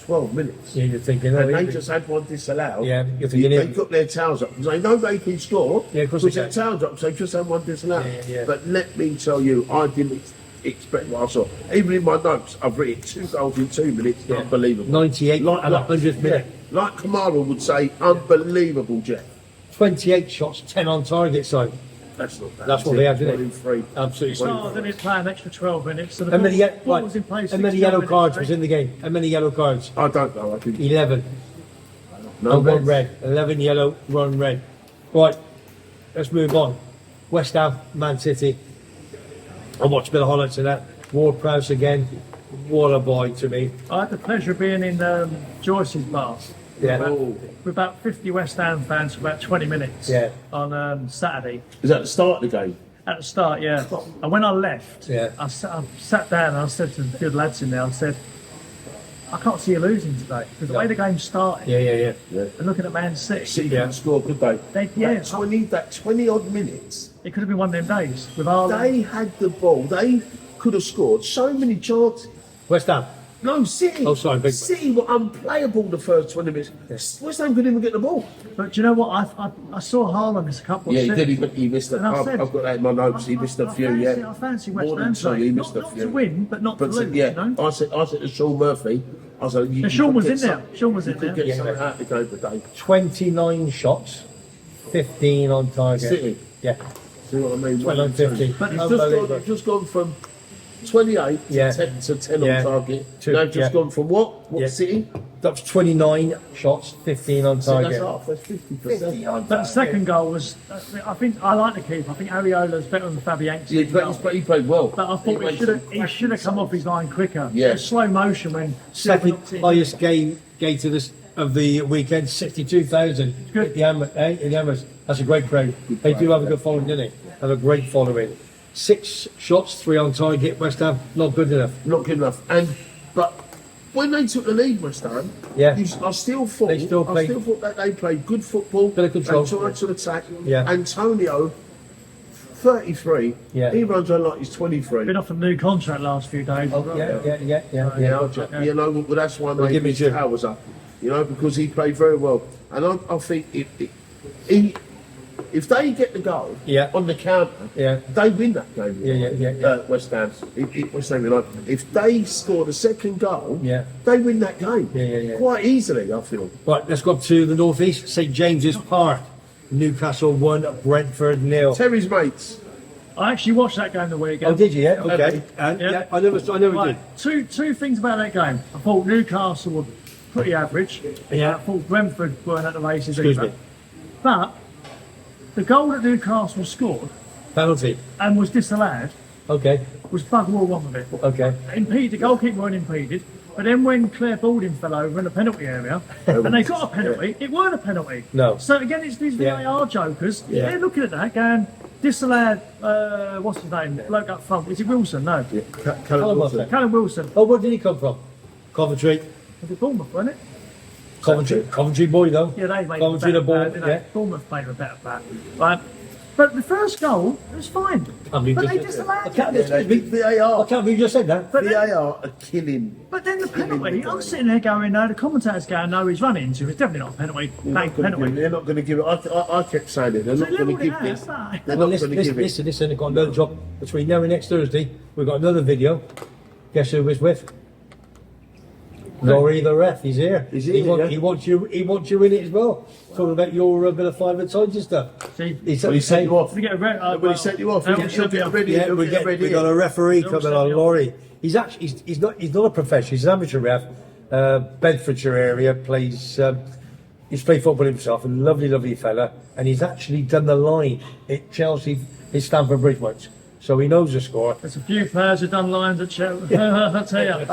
Speaker 2: 12 minutes,
Speaker 1: Yeah, you're thinking.
Speaker 2: and
Speaker 1: Oh,
Speaker 2: they
Speaker 1: he-
Speaker 2: just had one disallowed,
Speaker 1: Yeah, you're thinking
Speaker 2: they
Speaker 1: him.
Speaker 2: got their towels up because they know they can score.
Speaker 1: Yeah, of course
Speaker 2: because
Speaker 1: they
Speaker 2: their
Speaker 1: can.
Speaker 2: towels up, so they just had one disallowed.
Speaker 1: Yeah.
Speaker 2: But let me tell you, I didn't expect what I saw. Even in my notes, I've written 2 goals in 2 minutes.
Speaker 1: Yeah.
Speaker 2: Unbelievable.
Speaker 1: 98 and 100th minute.
Speaker 2: Like Kamara would say, unbelievable, Jeff.
Speaker 1: 28 shots, 10 on target. So
Speaker 2: That's not bad.
Speaker 1: That's what they have, isn't it?
Speaker 2: 23.
Speaker 1: absolutely.
Speaker 3: Oh, then he's playing an extra 12 minutes. So the
Speaker 1: How many,
Speaker 3: ball was in place.
Speaker 1: how many
Speaker 3: 16
Speaker 1: yellow
Speaker 3: minutes,
Speaker 1: cards
Speaker 3: right?
Speaker 1: was in the game? How many yellow cards?
Speaker 2: I don't know. I think
Speaker 1: 11.
Speaker 2: no
Speaker 1: And one
Speaker 2: reds.
Speaker 1: red. 11 yellow, 1 red. Right, let's move on. West Ham, Man City. I watched a bit of highlights of that. Ward-Prowse again. What a boy to me.
Speaker 3: I had the pleasure of being in Joyce's bar.
Speaker 1: Yeah.
Speaker 3: With about 50 West Ham fans for about 20 minutes
Speaker 1: Yeah.
Speaker 3: on Saturday.
Speaker 2: Is that the start of the game?
Speaker 3: At the start, yeah. And when I left,
Speaker 1: Yeah.
Speaker 3: I sat down and I said to the good lads in there, I said, I can't see you losing today. Because the way the game started,
Speaker 1: Yeah.
Speaker 3: and looking at Man City,
Speaker 2: City
Speaker 1: Yeah.
Speaker 2: can score, could they?
Speaker 3: yeah.
Speaker 2: That 20 odd minutes,
Speaker 3: it could have been one of them days with Ireland.
Speaker 2: They had the ball. They could have scored so many chances.
Speaker 1: West Ham.
Speaker 2: No, City.
Speaker 1: Oh, sorry, big-
Speaker 2: City were unplayable the first 20 minutes.
Speaker 1: Yes.
Speaker 2: West Ham couldn't even get the ball.
Speaker 3: But do you know what? I saw Haaland miss a couple
Speaker 2: Yeah,
Speaker 3: of
Speaker 2: he did. He missed a
Speaker 3: And I
Speaker 2: I've
Speaker 3: said-
Speaker 2: got that in my notes. He missed a few,
Speaker 3: I fancy West
Speaker 2: More than
Speaker 3: Ham
Speaker 2: two,
Speaker 3: today.
Speaker 2: he missed
Speaker 3: Not
Speaker 2: a few.
Speaker 3: to win, but not to
Speaker 2: But
Speaker 3: lose.
Speaker 2: yeah,
Speaker 3: You know?
Speaker 2: I said to Sean Murphy, I said, you
Speaker 3: Sean
Speaker 2: could
Speaker 3: was
Speaker 2: get
Speaker 3: in there.
Speaker 2: some-
Speaker 3: Sean was in
Speaker 2: you could
Speaker 3: there.
Speaker 2: get something out of the game today.
Speaker 1: 29 shots, 15 on target.
Speaker 2: City.
Speaker 1: Yeah.
Speaker 2: See what I mean?
Speaker 1: 29, 50.
Speaker 3: But
Speaker 2: You've just gone from 28
Speaker 1: Yeah.
Speaker 2: to 10
Speaker 1: Yeah.
Speaker 2: on target.
Speaker 1: To-
Speaker 2: Now you've just
Speaker 1: yeah.
Speaker 2: gone from what? What
Speaker 1: Yeah.
Speaker 2: City?
Speaker 1: That was 29 shots, 15 on
Speaker 2: So that's
Speaker 1: target.
Speaker 2: half. That's 50%.
Speaker 3: But the second goal was, I think I like the keeper. I think Ariola's better than F.A.C.T.
Speaker 2: Yeah, he played well.
Speaker 3: But I thought he should have come off his line quicker.
Speaker 2: Yeah.
Speaker 3: It was slow motion when
Speaker 1: Second
Speaker 3: knocked in.
Speaker 1: highest game to this of the weekend, 62,000.
Speaker 3: Good.
Speaker 1: In the Hammers. That's a great crowd. They do have a good following, don't they? Have a great following. 6 shots, 3 on target. West Ham, not good enough.
Speaker 2: Not good enough. But when they took the lead, West Ham,
Speaker 1: Yeah.
Speaker 2: I still thought that they played good football.
Speaker 1: Bit of control.
Speaker 2: They tried to attack.
Speaker 1: Yeah.
Speaker 2: Antonio, 33.
Speaker 1: Yeah.
Speaker 2: He runs on like he's 23.
Speaker 3: Been off a new contract last few days.
Speaker 2: You know, well, that's why
Speaker 1: Well,
Speaker 2: they
Speaker 1: give me
Speaker 2: his
Speaker 1: two.
Speaker 2: powers up. You know, because he played very well. And I think if they get the goal
Speaker 1: Yeah.
Speaker 2: on the counter,
Speaker 1: Yeah.
Speaker 2: they win that game.
Speaker 1: Yeah.
Speaker 2: West Ham. West Ham United. If they score the second goal,
Speaker 1: Yeah.
Speaker 2: they win that game.
Speaker 1: Yeah.
Speaker 2: Quite easily, I feel.
Speaker 1: Right, let's go up to the northeast. St James's Park. Newcastle 1, Brentford 0.
Speaker 2: Terry's mates.
Speaker 3: I actually watched that game the weekend.
Speaker 1: Oh, did you? Yeah. Okay. And
Speaker 3: Yeah.
Speaker 1: yeah, I never did.
Speaker 3: Right, two things about that game. I thought Newcastle were pretty average.
Speaker 1: Yeah.
Speaker 3: I thought Brentford weren't at the races
Speaker 1: Excuse
Speaker 3: either.
Speaker 1: me.
Speaker 3: But the goal that Newcastle scored
Speaker 1: Penalty.
Speaker 3: and was disallowed
Speaker 1: Okay.
Speaker 3: was bugger all wrong with it.
Speaker 1: Okay.
Speaker 3: Impeded, the goalkeeper weren't impeded. But then when Claire Balding fell over in the penalty area, and they got a penalty, it weren't a penalty.
Speaker 1: No.
Speaker 3: So again, it's these
Speaker 1: Yeah.
Speaker 3: VAR jokers.
Speaker 1: Yeah.
Speaker 3: They're looking at that going, disallowed, what's his name? Bloke up front. Is it Wilson? No.
Speaker 2: Callum
Speaker 1: Wilson.
Speaker 3: Callum Wilson.
Speaker 1: Oh, where did he come from? Coventry.
Speaker 3: Was it Bournemouth, wasn't it?
Speaker 1: Coventry boy though.
Speaker 3: Yeah, they made
Speaker 1: Coventry
Speaker 3: a
Speaker 1: the
Speaker 3: better
Speaker 1: ball.
Speaker 3: bat, didn't they?
Speaker 1: Yeah.
Speaker 3: Bournemouth made a better bat. Right. But the first goal, it was fine.
Speaker 1: I mean,
Speaker 3: But they
Speaker 1: just-
Speaker 3: disallowed
Speaker 1: I can't-
Speaker 3: it.
Speaker 1: excuse me. I
Speaker 2: VAR.
Speaker 1: can't believe you just said that.
Speaker 3: But then,
Speaker 2: VAR are killing.
Speaker 3: but then the penalty, I'm sitting there going, no, the commentator's going, no, he's running into it. It's definitely not a penalty. Bang, penalty.
Speaker 2: They're not going to give it. I kept saying it. They're not
Speaker 3: they
Speaker 2: going to
Speaker 3: levelled it
Speaker 2: give
Speaker 3: out,
Speaker 2: this.
Speaker 3: that's
Speaker 2: They're
Speaker 1: Well,
Speaker 2: not going to give it.
Speaker 1: listen, we've got another job between now and next Thursday. We've got another video. Guess who it's with? Laurie the ref, he's here.
Speaker 2: He's here, yeah.
Speaker 1: He wants you in it as well. Talking about your bit of 5 times and stuff.
Speaker 3: See,
Speaker 2: Well, he sent you off.
Speaker 3: we get a red.
Speaker 2: Well, he sent you off. He'll get ready.
Speaker 1: Yeah,
Speaker 2: He'll
Speaker 1: we
Speaker 2: get ready.
Speaker 1: got a referee
Speaker 3: They'll
Speaker 1: coming
Speaker 3: send
Speaker 1: on,
Speaker 3: you off.
Speaker 1: Laurie. He's actually he's not a professional. He's an amateur ref. Bedfordshire area plays. He's played football himself. A lovely fella, and he's actually done the line at Chelsea, at Stamford Bridge once, so he knows the score.
Speaker 3: There's a few players who've done lines at Chelsea. I'll tell you.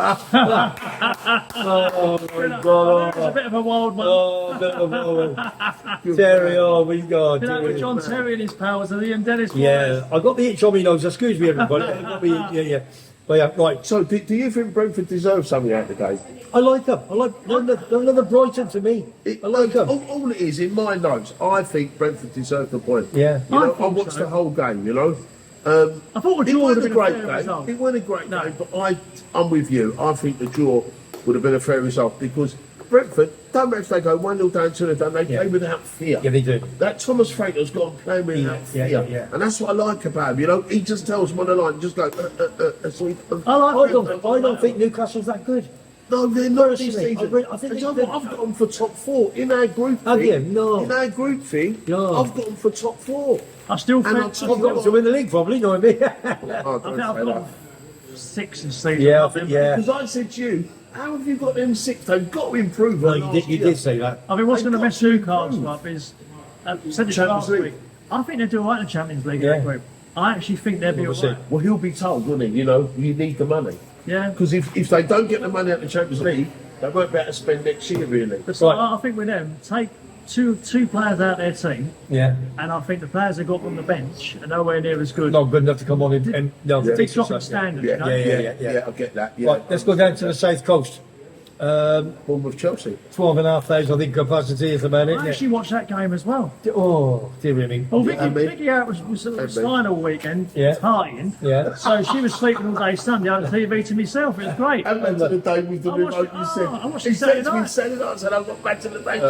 Speaker 1: Oh my
Speaker 3: It's a
Speaker 1: God!
Speaker 3: bit of a wild one.
Speaker 1: Oh, bit of a Terry, oh my God!
Speaker 3: You know, with John Terry and his powers, and Ian Dennis.
Speaker 1: Yeah, I got the itch on my nose. Excuse me, everybody. I got the itch, yeah. But yeah, right.
Speaker 2: So, do you think Brentford deserves something out of the game?
Speaker 1: I like them. I like another Brighton to me. I like them.
Speaker 2: All it is, in my notes, I think Brentford deserved the point.
Speaker 1: Yeah.
Speaker 2: You know,
Speaker 3: I
Speaker 2: I
Speaker 3: think
Speaker 2: watched
Speaker 3: so.
Speaker 2: the whole game, you know.
Speaker 3: I thought a
Speaker 2: It
Speaker 3: draw would
Speaker 2: wasn't a
Speaker 3: have been a
Speaker 2: great
Speaker 3: fair
Speaker 2: game.
Speaker 3: result.
Speaker 2: It wasn't a great
Speaker 3: No.
Speaker 2: game, but I'm with you. I think the draw would have been a fair result because Brentford, don't matter if they go 1-0 down, 2-0 down, they play without fear.
Speaker 1: Yeah, they do.
Speaker 2: That Thomas Frater's got them playing without
Speaker 1: Yeah,
Speaker 2: fear.
Speaker 1: yeah.
Speaker 2: And that's what I like about him, you know. He just tells them on the line, just go, so he,
Speaker 1: I don't think Newcastle's that good.
Speaker 2: No, they're not this
Speaker 1: Personally,
Speaker 2: season.
Speaker 1: I think
Speaker 2: And you know
Speaker 1: they're-
Speaker 2: what? I've got them for top 4 in our group
Speaker 1: Have
Speaker 2: thing.
Speaker 1: you? No.
Speaker 2: In our group thing,
Speaker 1: No.
Speaker 2: I've got them for top 4.
Speaker 3: I still
Speaker 2: And
Speaker 3: think
Speaker 2: I'll
Speaker 3: I've
Speaker 2: tell you
Speaker 1: I've got them to win the league, probably. You know what I mean?
Speaker 2: Oh, don't
Speaker 3: got
Speaker 2: say that.
Speaker 3: 6 in season.
Speaker 1: Yeah, I think, yeah.
Speaker 2: Because I said to you, how have you got them 6? They've got to improve.
Speaker 1: No,
Speaker 2: on
Speaker 1: you
Speaker 2: last
Speaker 1: did
Speaker 2: year.
Speaker 1: say that.
Speaker 3: I mean, what's
Speaker 2: They've
Speaker 3: going to
Speaker 2: got
Speaker 3: mess
Speaker 2: to
Speaker 3: Newcastle
Speaker 2: improve.
Speaker 3: up is, said it
Speaker 2: Champions
Speaker 3: last
Speaker 2: League.
Speaker 3: week, I think they do all right in the Champions League.
Speaker 1: Yeah.
Speaker 3: In that group. I actually think they'll be all
Speaker 1: We'll see.
Speaker 3: right.
Speaker 2: Well, he'll be told, won't he? You know, you need the money.
Speaker 3: Yeah.
Speaker 2: Because if they don't get the money out of the Champions League, they won't be able to spend next year, really.
Speaker 3: So
Speaker 1: Right.
Speaker 3: I think with them, take two players out of their team,
Speaker 1: Yeah.
Speaker 3: and I think the players they got on the bench are nowhere near as good.
Speaker 1: Not good enough to come on and no.
Speaker 3: Big dropping standard.
Speaker 2: Yeah,
Speaker 3: you know?
Speaker 1: Yeah.
Speaker 2: I get that. Yeah.
Speaker 1: Right, let's go down to the south coast.
Speaker 2: Bournemouth Chelsea.
Speaker 1: 12,500, I think, capacity is about it.
Speaker 3: I actually watched that game as well.
Speaker 1: Oh, dear me.
Speaker 3: Well, Vicky out was flying all weekend, partying.
Speaker 1: Yeah.
Speaker 3: So she was sleeping all day Sunday. I had the TV to myself. It was great.
Speaker 2: And back to the day with the remote, you said.
Speaker 3: I watched
Speaker 2: He
Speaker 3: it
Speaker 2: said
Speaker 3: Saturday
Speaker 2: to me
Speaker 3: night.
Speaker 2: Saturday night, I said, I've got back to the day.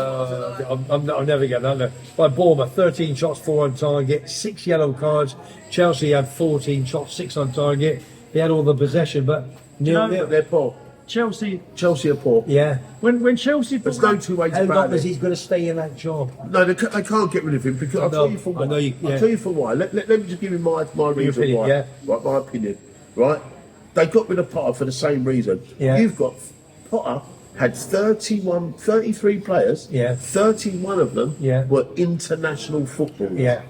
Speaker 1: I'm never getting that. No. By Bournemouth, 13 shots, 4 on target, 6 yellow cards. Chelsea had 14 shots, 6 on target. They had all the possession, but nil.
Speaker 2: They're poor.
Speaker 3: Chelsea
Speaker 2: Chelsea are poor.
Speaker 1: Yeah.
Speaker 3: When Chelsea
Speaker 2: There's
Speaker 3: brought
Speaker 2: no two ways
Speaker 1: How
Speaker 2: about
Speaker 1: long is
Speaker 2: it.
Speaker 1: he going to stay in that job?
Speaker 2: No, they can't get rid of him because I'll tell you for why. I'll tell you for why. Let me just give you my reason
Speaker 1: opinion,
Speaker 2: why.
Speaker 1: yeah.
Speaker 2: Right, my opinion. Right? They got rid of Potter for the same reason.
Speaker 1: Yeah.
Speaker 2: You've got Potter had 33 players.
Speaker 1: Yeah.
Speaker 2: 31 of them were international footballers.
Speaker 1: Yeah.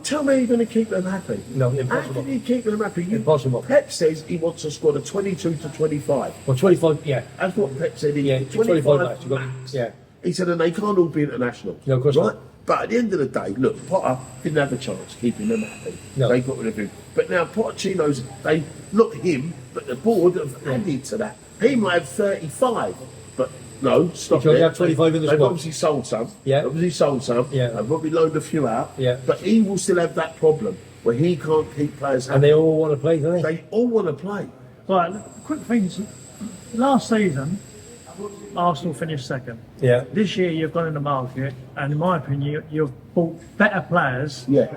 Speaker 2: Tell me you're going to keep them happy.
Speaker 1: No,
Speaker 2: How
Speaker 1: impossible.
Speaker 2: can you keep them happy?
Speaker 1: Impossible.
Speaker 2: Pep says he wants a squad of 22 to 25.
Speaker 1: Well, 25, yeah.
Speaker 2: That's what Pep said.
Speaker 1: Yeah, 25 max. You've got-
Speaker 2: max.
Speaker 1: yeah.
Speaker 2: He said, and they can't all be international.
Speaker 1: No, of course
Speaker 2: right?
Speaker 1: not.
Speaker 2: But at the end of the day, look, Potter didn't have a chance keeping them happy.
Speaker 1: No.
Speaker 2: They got rid of him. But now Pochettino's, not him, but the board have added to that. He might have 35, but no, stop
Speaker 1: He only
Speaker 2: there.
Speaker 1: had 25 in the
Speaker 2: They've
Speaker 1: squad.
Speaker 2: obviously sold some.
Speaker 1: Yeah.
Speaker 2: Obviously sold some.
Speaker 1: Yeah.
Speaker 2: They've probably loaned a few out.
Speaker 1: Yeah.
Speaker 2: But he will still have that problem where he can't keep players happy.
Speaker 1: And they all want to play, don't they?
Speaker 2: They all want to play.
Speaker 3: Right, quick things. Last season, Arsenal finished second.
Speaker 1: Yeah.
Speaker 3: This year, you've gone in the market, and in my opinion, you've bought better players
Speaker 2: Yeah.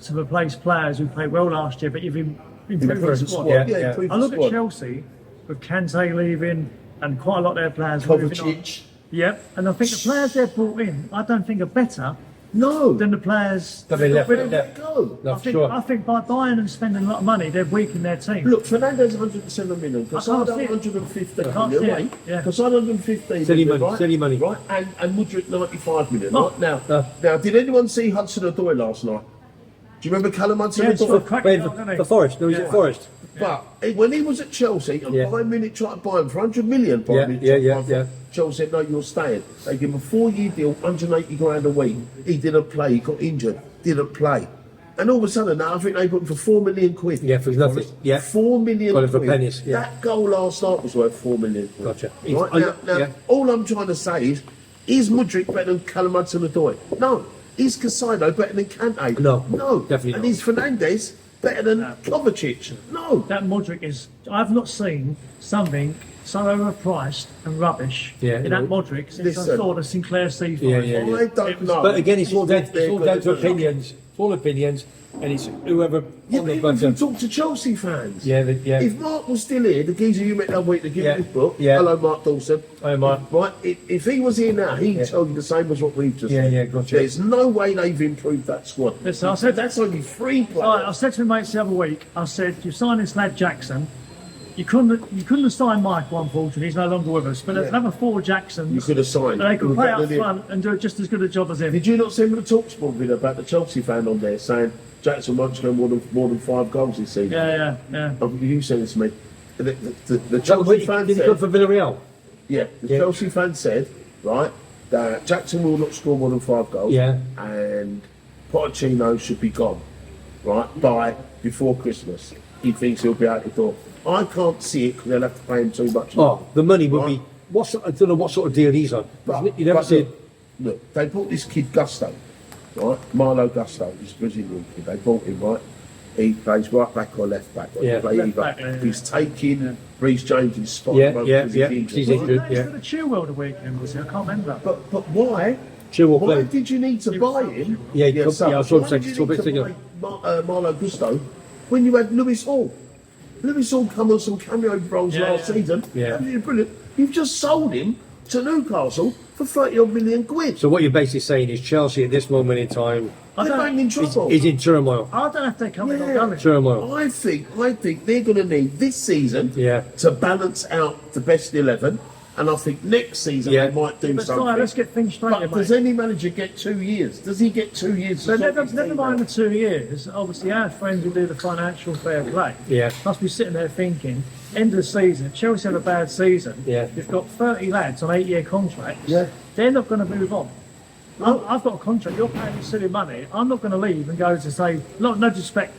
Speaker 3: to replace players who played well last year, but you've improved the
Speaker 2: Improved the
Speaker 3: squad.
Speaker 2: squad.
Speaker 1: Yeah, yeah.
Speaker 2: Improved
Speaker 3: I
Speaker 2: the
Speaker 3: look
Speaker 2: squad.
Speaker 3: at Chelsea with Kante leaving and quite a lot of their players moving on.
Speaker 2: Kovacic.
Speaker 3: Yep, and I think the players they've brought in, I don't think are better
Speaker 2: No.
Speaker 3: than the players
Speaker 1: That they left.
Speaker 3: got rid of.
Speaker 1: left.
Speaker 2: Go.
Speaker 1: No,
Speaker 3: I
Speaker 1: for
Speaker 3: think,
Speaker 1: sure.
Speaker 3: I think by buying and spending a lot of money, they've weakened their team.
Speaker 2: Look, Fernando's 107 million.
Speaker 3: can't
Speaker 2: Casado
Speaker 3: see it.
Speaker 2: 115
Speaker 3: I can't
Speaker 2: million.
Speaker 3: see it,
Speaker 2: Right?
Speaker 3: yeah.
Speaker 2: Casado 115
Speaker 1: Silly
Speaker 2: million.
Speaker 1: money,
Speaker 2: Right?
Speaker 1: silly money.
Speaker 2: Right? And Mudryk 95 million.
Speaker 3: Oh.
Speaker 2: Right? Now,
Speaker 1: No.
Speaker 2: now, did anyone see Hudson-Odoi last night? Do you remember Callum
Speaker 3: Yeah, it's for
Speaker 2: Hudson-Odoi?
Speaker 3: cracking
Speaker 1: Wait,
Speaker 3: out, isn't
Speaker 1: for
Speaker 3: he?
Speaker 1: Forest. No, he's
Speaker 3: Yeah.
Speaker 1: at Forest.
Speaker 2: But when he was at Chelsea and
Speaker 1: Yeah.
Speaker 2: Bayern Munich tried to buy him for 100 million, Bayern
Speaker 1: Yeah,
Speaker 2: Munich
Speaker 1: yeah,
Speaker 2: tried to
Speaker 1: yeah,
Speaker 2: buy him
Speaker 1: yeah.
Speaker 2: for- Chelsea said, no, you're staying. They give him a 4-year deal, 180 grand a week. He didn't play, he got injured, didn't play. And all of a sudden now, I think they put him for 4 million quid.
Speaker 1: Yeah, for nothing. Yeah.
Speaker 2: 4 million
Speaker 1: Got him for
Speaker 2: quid.
Speaker 1: pennies, yeah.
Speaker 2: That goal last night was worth 4 million quid.
Speaker 1: Gotcha.
Speaker 2: Right? Now,
Speaker 1: Yeah.
Speaker 2: all I'm trying to say is Mudryk better than Callum Hudson-Odoi? No. Is Casado better than Kante?
Speaker 1: No,
Speaker 2: No.
Speaker 1: definitely
Speaker 2: And
Speaker 1: not.
Speaker 2: is Fernandes better than Kovacic? No.
Speaker 3: That Modric is. I've not seen something so overpriced and rubbish
Speaker 1: Yeah,
Speaker 3: in that Modric since I
Speaker 2: Listen.
Speaker 3: saw the Sinclair C5.
Speaker 1: Yeah, yeah, yeah.
Speaker 2: I don't know.
Speaker 1: But again, it's all down,
Speaker 2: They're
Speaker 1: it's all
Speaker 2: gonna
Speaker 1: down to
Speaker 2: do it.
Speaker 1: opinions. It's all opinions, and it's whoever
Speaker 2: Yeah,
Speaker 1: on
Speaker 2: but
Speaker 1: the
Speaker 2: even if you
Speaker 1: button.
Speaker 2: talk to Chelsea fans.
Speaker 1: Yeah, yeah.
Speaker 2: If Mark was still here, the geezer you met that week to give
Speaker 1: Yeah,
Speaker 2: me this book.
Speaker 1: yeah.
Speaker 2: Hello, Mark Dawson.
Speaker 1: Hi, Mark.
Speaker 2: Right, if he was here now, he'd tell you the same as what we've just
Speaker 1: Yeah,
Speaker 2: said.
Speaker 1: yeah, gotcha.
Speaker 2: There's no way they've improved that squad.
Speaker 3: Listen, I said-
Speaker 2: that's only 3 players.
Speaker 3: I said to my mates the other week, I said, you signed this lad Jackson. You couldn't have signed Michael, unfortunately, he's no longer with us. But there's another 4 Jacksons.
Speaker 2: You could have signed.
Speaker 3: And they could play
Speaker 2: Better
Speaker 3: up
Speaker 2: than him.
Speaker 3: front and do just as good a job as him.
Speaker 2: Did you not send me the TalkSport video about the Chelsea fan on there saying Jackson won't score more than 5 goals this season?
Speaker 3: Yeah, yeah.
Speaker 2: Oh, you sent it to me. The
Speaker 1: That
Speaker 2: Chelsea
Speaker 1: was-
Speaker 2: fan
Speaker 1: did he
Speaker 2: said,
Speaker 1: go for Villarreal?
Speaker 2: yeah, the
Speaker 1: Yeah.
Speaker 2: Chelsea fan said, right, that Jackson will not score more than 5 goals.
Speaker 1: Yeah.
Speaker 2: And Pochettino should be gone, right, before Christmas. He thinks he'll be out the door. I can't see it because they'll have to pay him too much.
Speaker 1: Oh, the money would
Speaker 2: Right.
Speaker 1: be. I don't know what sort of deal he's on. You never
Speaker 2: but
Speaker 1: see it.
Speaker 2: look, they bought this kid Gusto, right? Marlo Gusto, this Brazilian kid. They bought him, right? He plays right back or left back.
Speaker 1: Yeah.
Speaker 2: Play
Speaker 3: Left
Speaker 2: either.
Speaker 3: back, yeah.
Speaker 2: He's taking Reece James' spot.
Speaker 1: Yeah,
Speaker 2: because
Speaker 1: yeah,
Speaker 2: he's
Speaker 1: yeah.
Speaker 2: injured.
Speaker 1: He's
Speaker 3: Was
Speaker 1: injured.
Speaker 3: it
Speaker 1: Yeah.
Speaker 3: for the Chilwell the weekend, was it? I can't remember.
Speaker 2: But why?
Speaker 1: Chilwell
Speaker 2: Why
Speaker 1: played.
Speaker 2: did you need to buy him?
Speaker 1: Yeah, yeah, I saw him
Speaker 2: why
Speaker 1: saying
Speaker 2: did you
Speaker 1: it's all
Speaker 2: need
Speaker 1: bit
Speaker 2: to
Speaker 1: together.
Speaker 2: buy Marlo Gusto when you had Lewis Hall? Lewis Hall come on some cameo roles
Speaker 3: Yeah,
Speaker 2: last
Speaker 3: yeah.
Speaker 2: season.
Speaker 1: Yeah.
Speaker 2: And he's brilliant. You've just sold him to Newcastle for 30 million quid.
Speaker 1: So what you're basically saying is Chelsea at this moment in time
Speaker 3: I
Speaker 2: They're
Speaker 3: don't,
Speaker 2: banging trouble.
Speaker 1: is in turmoil.
Speaker 3: I don't know if they're coming or
Speaker 2: Yeah.
Speaker 3: going.
Speaker 1: Turmoil.
Speaker 2: I think they're going to need this season
Speaker 1: Yeah.
Speaker 2: to balance out the best 11, and I think next season
Speaker 1: Yeah.
Speaker 2: they might do
Speaker 3: But
Speaker 2: something.
Speaker 3: let's get things straight,
Speaker 2: But
Speaker 3: mate.
Speaker 2: does any manager get 2 years? Does he get 2 years? to
Speaker 3: So
Speaker 2: sort
Speaker 3: never,
Speaker 2: his
Speaker 3: never
Speaker 2: team
Speaker 3: mind the
Speaker 2: out?
Speaker 3: 2 years. Obviously, our friends who do the financial fair play
Speaker 1: Yeah.
Speaker 3: must be sitting there thinking, end of the season, Chelsea have a bad season.
Speaker 1: Yeah.
Speaker 3: You've got 30 lads on 8-year contracts.
Speaker 2: Yeah.
Speaker 3: They're not going to move on. I've got a contract. You're paying me silly money. I'm not going to leave and go to say, no disrespect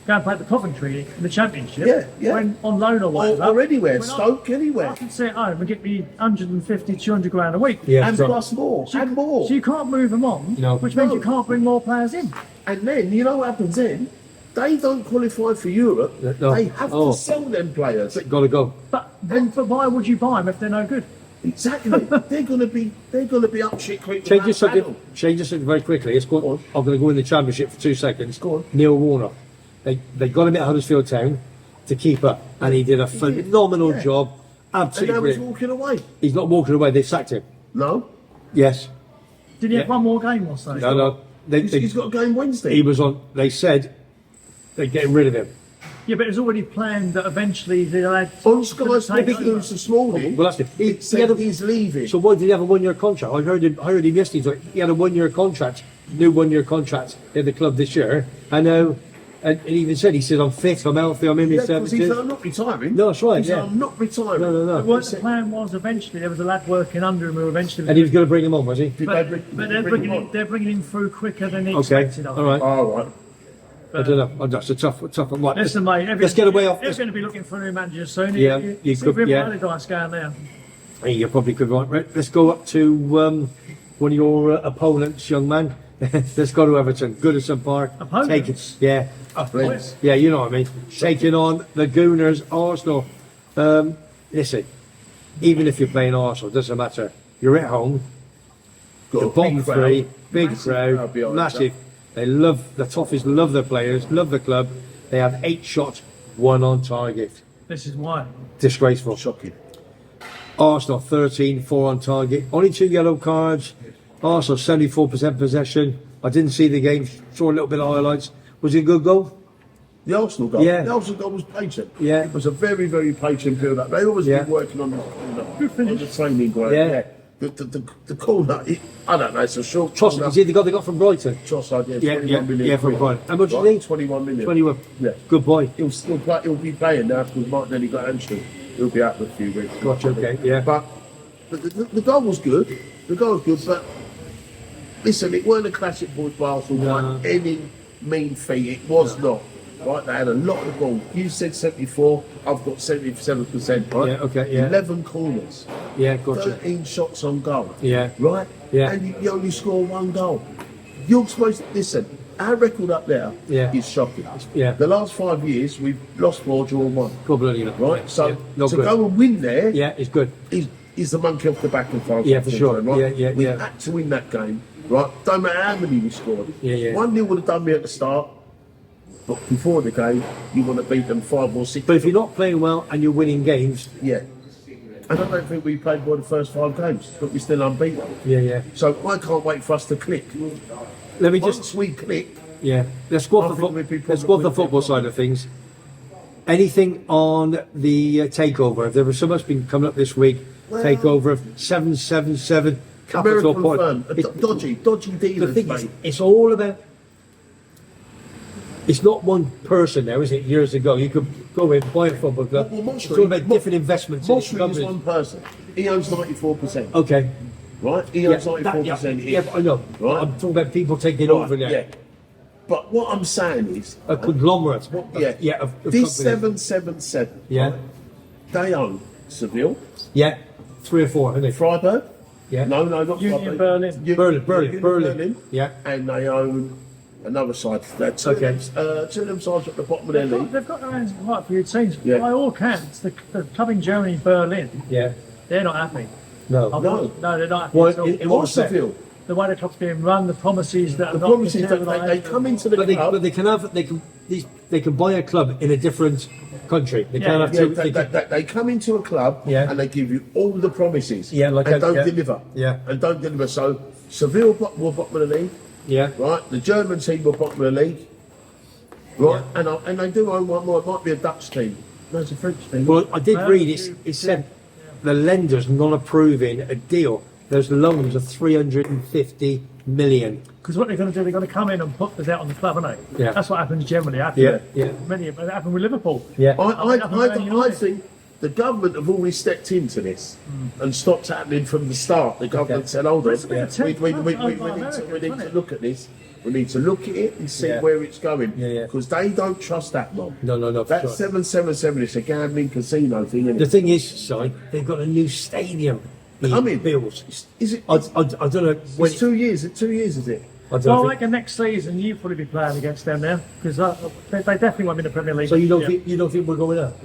Speaker 3: go and play at the Coventry in the Championship.
Speaker 2: Yeah, yeah.
Speaker 3: When on loan or whatever.
Speaker 2: Or anywhere,
Speaker 3: when
Speaker 2: Stoke, anywhere.
Speaker 3: I can sit at home and get me 150, 200 grand a week.
Speaker 1: Yeah,
Speaker 2: And
Speaker 1: so-
Speaker 2: plus more, and more.
Speaker 3: So you can't move them on,
Speaker 1: No.
Speaker 3: which means
Speaker 2: No.
Speaker 3: you can't bring more players in.
Speaker 2: And then, you know what happens then? They don't qualify for Europe.
Speaker 1: No.
Speaker 2: They have
Speaker 1: Oh.
Speaker 2: to sell them players.
Speaker 1: Gotta go.
Speaker 3: But why would you buy them if they're no good?
Speaker 2: Exactly. they're gonna be up shit creek.
Speaker 1: Change
Speaker 2: without
Speaker 1: your subject.
Speaker 2: paddle.
Speaker 1: Change your subject very quickly. It's got,
Speaker 2: on.
Speaker 1: I'm going to go in the Championship for 2 seconds.
Speaker 2: Go on.
Speaker 1: Neil Warner. They got him at Huddersfield Town to keep up, and he did a phenomenal
Speaker 2: yeah.
Speaker 1: job.
Speaker 2: And
Speaker 1: Absolutely
Speaker 2: now he's
Speaker 1: brilliant.
Speaker 2: walking away.
Speaker 1: He's not walking away. They sacked him.
Speaker 2: No,
Speaker 1: Yes.
Speaker 3: Did he have
Speaker 1: Yeah.
Speaker 3: one more game or so?
Speaker 1: No.
Speaker 2: he's got a game Wednesday.
Speaker 1: He was on. They said they're getting rid of him.
Speaker 3: Yeah, but it was already planned that eventually the lad
Speaker 2: on Sky
Speaker 3: take
Speaker 2: Sports
Speaker 3: over.
Speaker 2: News this morning.
Speaker 1: Well, that's it. He
Speaker 2: It said
Speaker 1: had a-
Speaker 2: he's leaving.
Speaker 1: So why did he have a 1 year contract? I heard him yesterday. He had a 1 year contract, new 1 year contract in the club this year. And he even said, he said, I'm fit, I'm healthy, I'm in my
Speaker 2: Yeah, 'cause he said,
Speaker 1: 70s.
Speaker 2: I'm not retiring.
Speaker 1: No, that's right,
Speaker 2: He said,
Speaker 1: yeah.
Speaker 2: I'm not retiring.
Speaker 1: No.
Speaker 3: What the plan was eventually, there was a lad working under him who eventually.
Speaker 1: And he was going to bring him on, was he?
Speaker 2: Did
Speaker 3: but,
Speaker 2: they
Speaker 3: but they're bringing him through quicker than he
Speaker 1: Okay,
Speaker 3: expected.
Speaker 1: all right.
Speaker 2: Oh, right.
Speaker 1: I don't know. That's a tough one. Right,
Speaker 3: Listen, mate,
Speaker 1: let's get away off.
Speaker 3: He's going to be looking for a new manager soon.
Speaker 1: Yeah,
Speaker 3: you
Speaker 1: you
Speaker 3: see
Speaker 1: could-
Speaker 3: River
Speaker 1: yeah.
Speaker 3: Allardyce going there.
Speaker 1: Hey, you probably could. Right, let's go up to one of your opponents, young man. Let's go to Everton, Goodison Park.
Speaker 3: Opponents?
Speaker 1: Take it. Yeah.
Speaker 2: Friends.
Speaker 1: Yeah, you know what I mean. Taking on the Gooners, Arsenal. Listen, even if you're playing Arsenal, doesn't matter. You're at home.
Speaker 2: Got
Speaker 1: The
Speaker 2: a
Speaker 1: bottom
Speaker 2: big crowd.
Speaker 1: three, big
Speaker 2: Massive
Speaker 1: crowd,
Speaker 2: behind
Speaker 1: massive. They love the Toffees, love their players, love the club. They have 8 shots, 1 on target.
Speaker 3: This is why.
Speaker 1: Disgraceful.
Speaker 2: that. Shocking.
Speaker 1: Arsenal 13, 4 on target. Only 2 yellow cards. Arsenal 74% possession. I didn't see the game. Saw a little bit of highlights. Was it a good goal?
Speaker 2: The Arsenal goal.
Speaker 1: Yeah.
Speaker 2: The Arsenal goal was patient.
Speaker 1: Yeah.
Speaker 2: It was a very, very patient build up. They always
Speaker 1: Yeah.
Speaker 2: been working on the training ground.
Speaker 1: Yeah.
Speaker 2: The corner, I don't know, it's a short
Speaker 1: Trossard,
Speaker 2: corner.
Speaker 1: you see the guy they got from Brighton?
Speaker 2: Trossard, yeah,
Speaker 1: Yeah,
Speaker 2: 21 million.
Speaker 1: yeah, from
Speaker 2: quid.
Speaker 1: Brighton. How much
Speaker 2: Right,
Speaker 1: is he?
Speaker 2: 21 million.
Speaker 1: 21.
Speaker 2: Yeah.
Speaker 1: Good boy.
Speaker 2: He'll still play, he'll be playing now because Martinelli got hamstring. He'll be out for a few weeks.
Speaker 1: Gotcha, okay, yeah.
Speaker 2: But the goal was good. The goal was good, but listen, it weren't a classic boys by Arsenal
Speaker 1: No.
Speaker 2: by any mean feat. It was not. Right, they had a lot of ball. You said 74, I've got 77%, right?
Speaker 1: Yeah, okay, yeah.
Speaker 2: 11 corners,
Speaker 1: Yeah, gotcha.
Speaker 2: 13 shots on goal.
Speaker 1: Yeah.
Speaker 2: Right?
Speaker 1: Yeah.
Speaker 2: And you only score 1 goal. You're supposed to, listen, our record up there
Speaker 1: Yeah.
Speaker 2: is shocking.
Speaker 1: Yeah.
Speaker 2: The last 5 years, we've lost 4, drawn 1.
Speaker 1: Good bloody hell.
Speaker 2: Right? So,
Speaker 1: Yeah, not
Speaker 2: to
Speaker 1: good.
Speaker 2: go and win there
Speaker 1: Yeah, it's good.
Speaker 2: is the monkey off the back of far as
Speaker 1: Yeah,
Speaker 2: I'm
Speaker 1: for sure.
Speaker 2: concerned, right?
Speaker 1: Yeah,
Speaker 2: We
Speaker 1: yeah.
Speaker 2: had to win that game, right? Don't matter how many we scored.
Speaker 1: Yeah.
Speaker 2: 1-0 would have done me at the start, but before the game, you want to beat them 5 or 6.
Speaker 1: But if you're not playing well and you're winning games,
Speaker 2: Yeah. And I don't think we played well the first 5 games, but we're still unbeaten.
Speaker 1: yeah.
Speaker 2: So I can't wait for us to click.
Speaker 1: Let me
Speaker 2: Once
Speaker 1: just,
Speaker 2: we click,
Speaker 1: yeah. Let's go
Speaker 2: I
Speaker 1: off the,
Speaker 2: think we'd be
Speaker 1: let's go off the
Speaker 2: probably-
Speaker 1: football side of things. Anything on the takeover? There was so much been coming up this week.
Speaker 2: Well-
Speaker 1: Takeover of 777 Capital
Speaker 2: American
Speaker 1: Point.
Speaker 2: firm, dodgy
Speaker 1: The
Speaker 2: dealers,
Speaker 1: thing
Speaker 2: mate.
Speaker 1: is, it's all about. It's not one person now, is it? Years ago, you could go in, buy a football club.
Speaker 2: Well,
Speaker 1: It's all about different investments in
Speaker 2: Moshri is
Speaker 1: companies.
Speaker 2: one person. He owns 94%.
Speaker 1: Okay.
Speaker 2: Right? He
Speaker 1: Yeah,
Speaker 2: owns 94% here.
Speaker 1: yeah, but I know.
Speaker 2: Right?
Speaker 1: I'm talking about people taking
Speaker 2: Right,
Speaker 1: over now.
Speaker 2: yeah. But what I'm saying is,
Speaker 1: A conglomerate.
Speaker 2: yeah,
Speaker 1: of
Speaker 2: this
Speaker 1: companies.
Speaker 2: 777,
Speaker 1: Yeah.
Speaker 2: right, they own Seville,
Speaker 1: Yeah. 3 or 4, isn't it?
Speaker 2: Freiburg,
Speaker 1: Yeah.
Speaker 2: no, not
Speaker 3: Union
Speaker 2: Freiburg.
Speaker 3: Berlin.
Speaker 1: Berlin. Yeah.
Speaker 2: And they own another side. Two
Speaker 1: Okay.
Speaker 2: of them sides at the bottom of their league.
Speaker 3: They've got their hands in quite a few teams.
Speaker 2: Yeah.
Speaker 3: By all counts, the club in Germany, Berlin,
Speaker 1: Yeah.
Speaker 3: they're not happy.
Speaker 1: No.
Speaker 2: No.
Speaker 3: No, they're not happy.
Speaker 1: Well,
Speaker 3: at all.
Speaker 1: in
Speaker 2: Or
Speaker 1: what respect?
Speaker 2: Seville.
Speaker 3: The way the club's being run, the promises that
Speaker 2: The
Speaker 3: are not
Speaker 2: promise is that they
Speaker 3: materialised.
Speaker 2: come into the
Speaker 1: But
Speaker 2: club.
Speaker 1: they can have they can buy a club in a different country. They
Speaker 3: Yeah,
Speaker 1: can't have
Speaker 2: Yeah,
Speaker 1: two.
Speaker 2: they come into a club
Speaker 1: Yeah.
Speaker 2: and they give you all the promises
Speaker 1: Yeah, like
Speaker 2: and
Speaker 1: a-
Speaker 2: don't
Speaker 1: yeah.
Speaker 2: deliver.
Speaker 1: Yeah.
Speaker 2: And don't deliver. So Seville were bottom of the league,
Speaker 1: Yeah.
Speaker 2: right? The German team were bottom of the league, right? And they do own one more. It might be a Dutch team. No, it's a French team.
Speaker 1: Well, I did
Speaker 3: Well,
Speaker 1: read it said the lenders not approving a deal. There's loans of 350 million.
Speaker 3: Because what they're going to do, they're going to come in and put this out on the club, aren't they?
Speaker 1: Yeah.
Speaker 3: That's what happens generally.
Speaker 1: Yeah, yeah.
Speaker 3: Many of it happened with Liverpool.
Speaker 1: Yeah.
Speaker 2: I
Speaker 3: Man United.
Speaker 2: think the government have always stepped into this and stopped happening from the start. The government said, hold on,
Speaker 3: It's been a tech
Speaker 2: we
Speaker 3: over
Speaker 2: need
Speaker 3: America,
Speaker 2: to
Speaker 3: hasn't it?
Speaker 2: look at this. We need to look at it and see
Speaker 1: Yeah.
Speaker 2: where it's going.
Speaker 1: Yeah.
Speaker 2: Because they don't trust that mob.
Speaker 1: No, for
Speaker 2: That
Speaker 1: sure.
Speaker 2: 777 is a gambling casino thing. Isn't
Speaker 1: The
Speaker 2: it?
Speaker 1: thing is, Si, they've got a new stadium being
Speaker 2: Coming.
Speaker 1: built.
Speaker 2: Is it?
Speaker 1: I don't know when.
Speaker 2: It's 2 years. 2 years, is it?
Speaker 1: I don't
Speaker 3: Well, I
Speaker 1: know.
Speaker 3: reckon next season you'll probably be playing against them now because they definitely won't be in the Premier League.
Speaker 1: So you don't
Speaker 3: Yeah.
Speaker 1: think we're going up?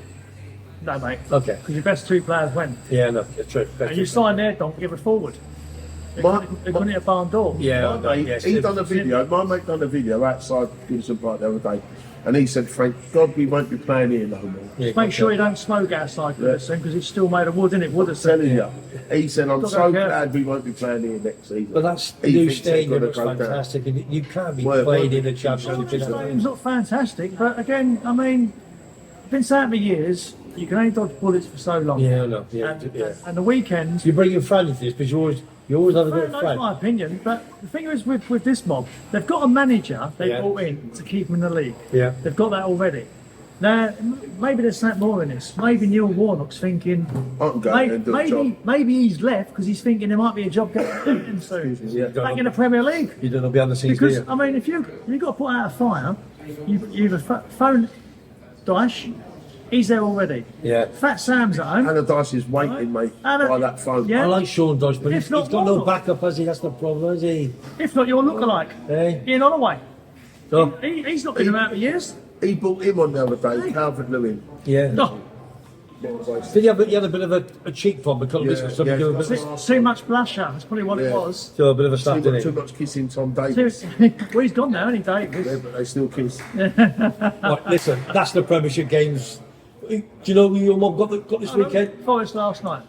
Speaker 3: No, mate.
Speaker 1: Okay.
Speaker 3: Because your best 2 players went.
Speaker 1: Yeah, no, it's true.
Speaker 3: And you signed there, don't give it forward. They couldn't hit a barn door.
Speaker 1: Yeah,
Speaker 2: My mate,
Speaker 1: yes,
Speaker 2: he
Speaker 1: it-
Speaker 2: done a video. My mate done a video outside Gibson Park the other day, and he said, "Frank, God, we won't be playing here no more."
Speaker 1: Yeah,
Speaker 3: Make sure you don't smoke outside Goodison because it's still made of wood, isn't it? Wood
Speaker 2: I'm telling you. He said, "I'm
Speaker 3: Got
Speaker 2: so
Speaker 3: to be
Speaker 2: glad we won't be playing here next season."
Speaker 1: But that's the
Speaker 2: He
Speaker 1: new
Speaker 2: thinks they're
Speaker 1: stadium
Speaker 2: gonna
Speaker 1: looks
Speaker 2: go down.
Speaker 1: fantastic, and you can't be
Speaker 2: Well,
Speaker 1: playing
Speaker 2: well,
Speaker 1: in the Championship.
Speaker 3: The stadium's not fantastic, but again, I mean, I've been saying for years, you can only dodge bullets for so long.
Speaker 1: Yeah, I know. Yeah,
Speaker 3: And,
Speaker 1: yeah.
Speaker 3: and the weekends,
Speaker 1: You bring your friend into this because you always have a bit of
Speaker 3: that's
Speaker 1: fun.
Speaker 3: my opinion, but the thing is with this mob, they've got a manager they
Speaker 1: Yeah.
Speaker 3: brought in to keep them in the league.
Speaker 1: Yeah.
Speaker 3: They've got that already. Now, maybe there's something more in this. Maybe Neil Warnock's thinking,
Speaker 2: I can go there and do a job.
Speaker 3: maybe he's left because he's thinking there might be a job getting in soon.
Speaker 1: Yeah.
Speaker 3: Back in the Premier League.
Speaker 1: You don't know behind the scenes, do
Speaker 3: Because,
Speaker 1: you?
Speaker 3: I mean, if you've got to put out a fire, you've phoned Dash, he's there already.
Speaker 1: Yeah.
Speaker 3: Fat Sam's at home.
Speaker 2: Hannah Dice is waiting, mate,
Speaker 3: Hannah-
Speaker 2: by that phone.
Speaker 3: Yeah.
Speaker 1: I like Sean Dodge, but
Speaker 3: If
Speaker 1: he's
Speaker 3: not
Speaker 1: got no
Speaker 3: more.
Speaker 1: backup, has he? That's the problem, is he?
Speaker 3: If not, your lookalike.
Speaker 1: Hey?
Speaker 3: Ian Holloway.
Speaker 1: So,
Speaker 3: He's not been around for years.
Speaker 2: He brought him on the other day, Calvert Lewin.
Speaker 1: yeah.
Speaker 3: No,
Speaker 1: Did you have a bit of a cheek from because
Speaker 2: Yeah,
Speaker 1: something
Speaker 2: yeah.
Speaker 1: to do a bit
Speaker 3: too much blusher. That's probably what it
Speaker 2: Yeah.
Speaker 3: was.
Speaker 1: so a bit of a slap,
Speaker 2: Too
Speaker 1: didn't
Speaker 2: much kissing Tom
Speaker 3: Too-
Speaker 2: Davis.
Speaker 3: well, he's gone now, isn't he,
Speaker 2: Yeah,
Speaker 3: Davis?
Speaker 2: but they still kiss.
Speaker 1: Right, listen, that's the Premiership games. Do you know who your mum got this weekend?
Speaker 3: Forest last night.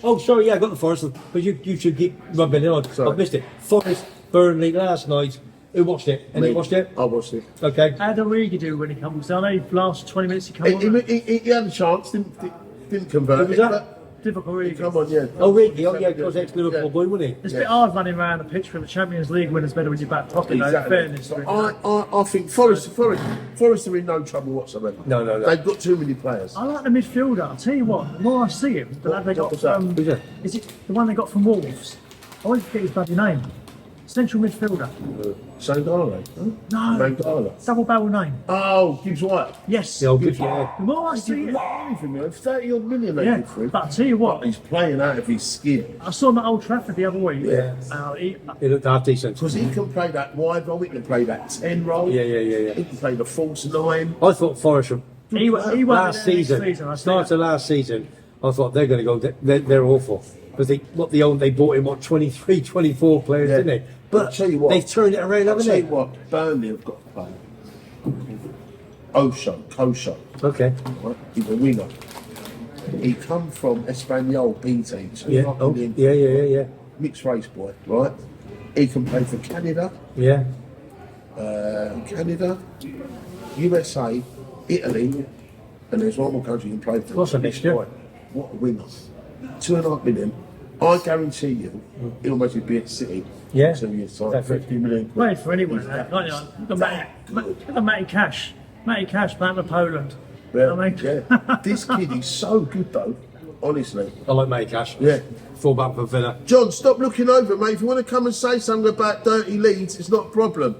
Speaker 1: Oh, sorry, yeah, I got the Forest, but you should keep rubbing it on.
Speaker 2: Sorry.
Speaker 1: I've missed it. Forest, Burnley last night. Who watched it? And you watched it?
Speaker 2: I watched it.
Speaker 1: Okay.
Speaker 3: How do Origi do when he comes? I know he last 20 minutes he
Speaker 2: He,
Speaker 3: comes on.
Speaker 2: he had a chance, didn't convert
Speaker 1: Who was
Speaker 2: it,
Speaker 1: that?
Speaker 2: but
Speaker 3: Difficult Origi.
Speaker 2: come on, yeah.
Speaker 1: Oh, really? Oh, yeah, because ex-Liverpool boy, wasn't he?
Speaker 3: It's a bit hard running around the pitch for the Champions League when it's better with your back pocket, though, in
Speaker 2: Exactly.
Speaker 3: fairness.
Speaker 2: So
Speaker 3: to him.
Speaker 2: I think Forest are in no trouble whatsoever.
Speaker 1: No.
Speaker 2: They've got too many players.
Speaker 3: I like the midfielder. I'll tell you what, the more I see him, the lad they got
Speaker 2: What's that?
Speaker 3: from.
Speaker 1: Who's that?
Speaker 3: Is it the one they got from Wolves? I always forget his bloody name. Central midfielder.
Speaker 2: Sangare.
Speaker 3: No.
Speaker 2: Mangala.
Speaker 3: Double barrel name.
Speaker 2: Oh, Gibbs White.
Speaker 3: Yes.
Speaker 1: The old good, yeah.
Speaker 3: The more I see it.
Speaker 2: Anything, man. 30 odd million they
Speaker 3: Yeah.
Speaker 2: did for him.
Speaker 3: But I'll tell you what,
Speaker 2: He's playing out of his skin.
Speaker 3: I saw him at Old Trafford the other week.
Speaker 2: Yeah.
Speaker 1: He looked half decent.
Speaker 2: Because he can play that wide role, he can play that 10 role.
Speaker 1: Yeah.
Speaker 2: He can play the false 9.
Speaker 1: I thought Forest
Speaker 3: He won't
Speaker 1: last
Speaker 3: be there next
Speaker 1: season,
Speaker 3: I see
Speaker 1: start
Speaker 3: that.
Speaker 1: of last season, I thought they're going to go, they're awful. Because they bought in, 23, 24 players,
Speaker 2: Yeah.
Speaker 1: didn't they? But
Speaker 2: I'll tell you what,
Speaker 1: they've turned it around,
Speaker 2: I'll
Speaker 1: haven't
Speaker 2: tell
Speaker 1: they?
Speaker 2: you what, Burnley have got to play. Kosho,
Speaker 1: Okay.
Speaker 2: right? He's a winger. He come from Espanyol B team, so
Speaker 1: Yeah. Oh, yeah.
Speaker 2: mixed race boy, right? He can play for Canada,
Speaker 1: Yeah.
Speaker 2: Canada, USA, Italy, and there's one more country he can play for.
Speaker 1: What's a mixture?
Speaker 2: Boy, what a winner. 2.5 million. I guarantee you, he'll maybe be at City.
Speaker 1: Yeah.
Speaker 2: 2 years time,
Speaker 1: Definitely.
Speaker 2: 50 million.
Speaker 3: Played for anyone, can't you? Look at Matty Cash. Matty Cash, man of Poland.
Speaker 2: Yeah,
Speaker 3: I mean,
Speaker 2: yeah. This kid is so good though, honestly.
Speaker 1: I like Matty Cash.
Speaker 2: Yeah.
Speaker 1: Full back for Villa.
Speaker 2: John, stop looking over, mate. If you want to come and say something about dirty Leeds, it's not a problem.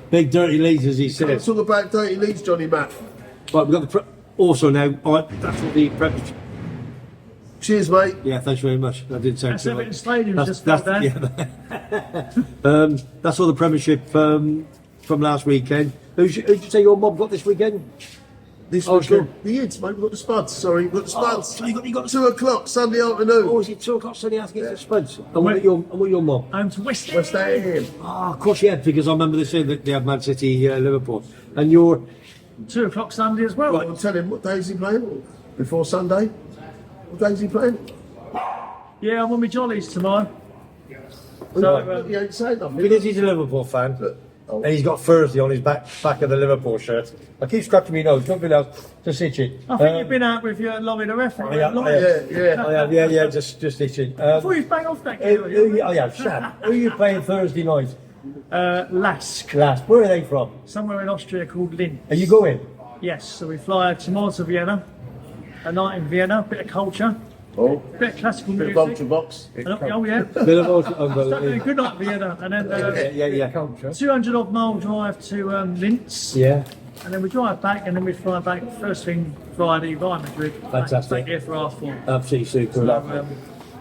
Speaker 1: Big dirty leads, as he
Speaker 2: Let's
Speaker 1: says.
Speaker 2: talk about dirty Leeds, Johnny Matt.
Speaker 1: Right, we've got also now, that's what the prep.
Speaker 2: Cheers, mate.
Speaker 1: Yeah, thanks very much. That did sound
Speaker 3: That's
Speaker 1: too
Speaker 3: Everton
Speaker 1: much.
Speaker 3: Stadium's just fell down.
Speaker 1: Yeah. That's all the Premiership from last weekend. Who'd you say your mob got this weekend?
Speaker 2: This
Speaker 1: Oh,
Speaker 2: weekend,
Speaker 1: sure.
Speaker 2: the Ids, mate. We've got the Spuds. Sorry, we've got the Spuds.
Speaker 1: so you got
Speaker 2: 2 o'clock Sunday afternoon.
Speaker 1: Oh, is it 2 o'clock Sunday after against the Spuds? And what about your mob?
Speaker 3: Home to West Ham.
Speaker 2: West Ham.
Speaker 1: Ah, of course, yeah, because I remember they saying that they have Man City, Liverpool. And you're
Speaker 3: 2 o'clock Sunday as well.
Speaker 2: Right, tell him what day is he playing? Before Sunday? What day is he playing?
Speaker 3: Yeah, I'm on my jollies tomorrow.
Speaker 2: He ain't saying nothing.
Speaker 1: because he's a Liverpool fan.
Speaker 2: Oh.
Speaker 1: And he's got Thursday on his back of the Liverpool shirt. I keep scratching my nose, nothing else, just itching.
Speaker 3: I think you've been out with your Lobby the referee.
Speaker 1: Yeah,
Speaker 3: Lobby.
Speaker 2: Yeah.
Speaker 1: just itching.
Speaker 3: Before you bang off that
Speaker 1: Who
Speaker 3: game.
Speaker 1: shut up. Who are you playing Thursday night?
Speaker 3: Lask.
Speaker 1: Last. Where are they from?
Speaker 3: Somewhere in Austria called Linz.
Speaker 1: Are you going?
Speaker 3: Yes, so we fly tomorrow to Vienna. a night in Vienna, bit of culture,
Speaker 2: Oh,
Speaker 3: bit of classical
Speaker 2: bit
Speaker 3: music.
Speaker 2: of Ultravox.
Speaker 3: Oh yeah.
Speaker 1: Bit of ultra-
Speaker 3: Good night in Vienna, and then
Speaker 1: yeah.
Speaker 3: 200 odd mile drive to Linz.
Speaker 1: Yeah.
Speaker 3: And then we drive back, and then we fly back first thing Friday via Madrid.
Speaker 1: Fantastic.
Speaker 3: Back here for R4.
Speaker 1: Absolutely super.
Speaker 3: So,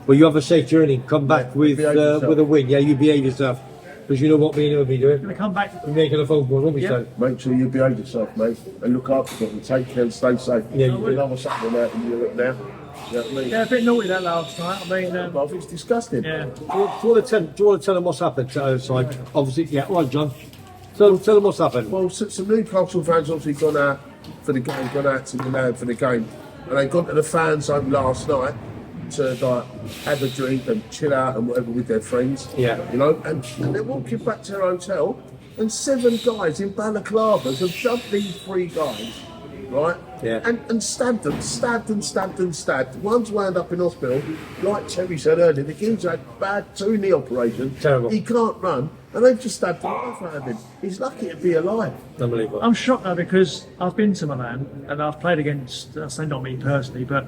Speaker 1: Well, you have a safe journey. Come back with
Speaker 2: behave yourself.
Speaker 1: a win. Yeah, you behave yourself. Because you know what me and you will be doing.
Speaker 3: gonna come back.
Speaker 1: We're making a phone call, won't we,
Speaker 3: Yeah.
Speaker 1: son?
Speaker 2: Make sure you behave yourself, mate, and look after them and take care and stay safe.
Speaker 1: Yeah, you
Speaker 2: There's
Speaker 1: will.
Speaker 2: another something out in Europe now. You know what I mean?
Speaker 3: Yeah, a bit naughty that last night. I mean,
Speaker 2: But I think it's disgusting.
Speaker 3: yeah.
Speaker 1: Do you want to tell them what's happened outside? Obviously, yeah. All right, John. Tell them what's happened.
Speaker 2: Well, some Newcastle fans obviously gone out for the game, gone out to Milan for the game, and they gone to the fans home last night to like have a drink and chill out and whatever with their friends.
Speaker 1: Yeah.
Speaker 2: You know, and they're walking back to their hotel, and 7 guys in balaclavas have jumped these 3 guys, right?
Speaker 1: Yeah.
Speaker 2: And stabbed them. One's wound up in hospital, like Terry said earlier. The kid's had bad 2 knee operation.
Speaker 1: Terrible.
Speaker 2: He can't run, and they've just stabbed the life out of him. He's lucky to be alive.
Speaker 1: Unbelievable.
Speaker 3: I'm shocked though because I've been to Milan and I've played against, I say not me personally, but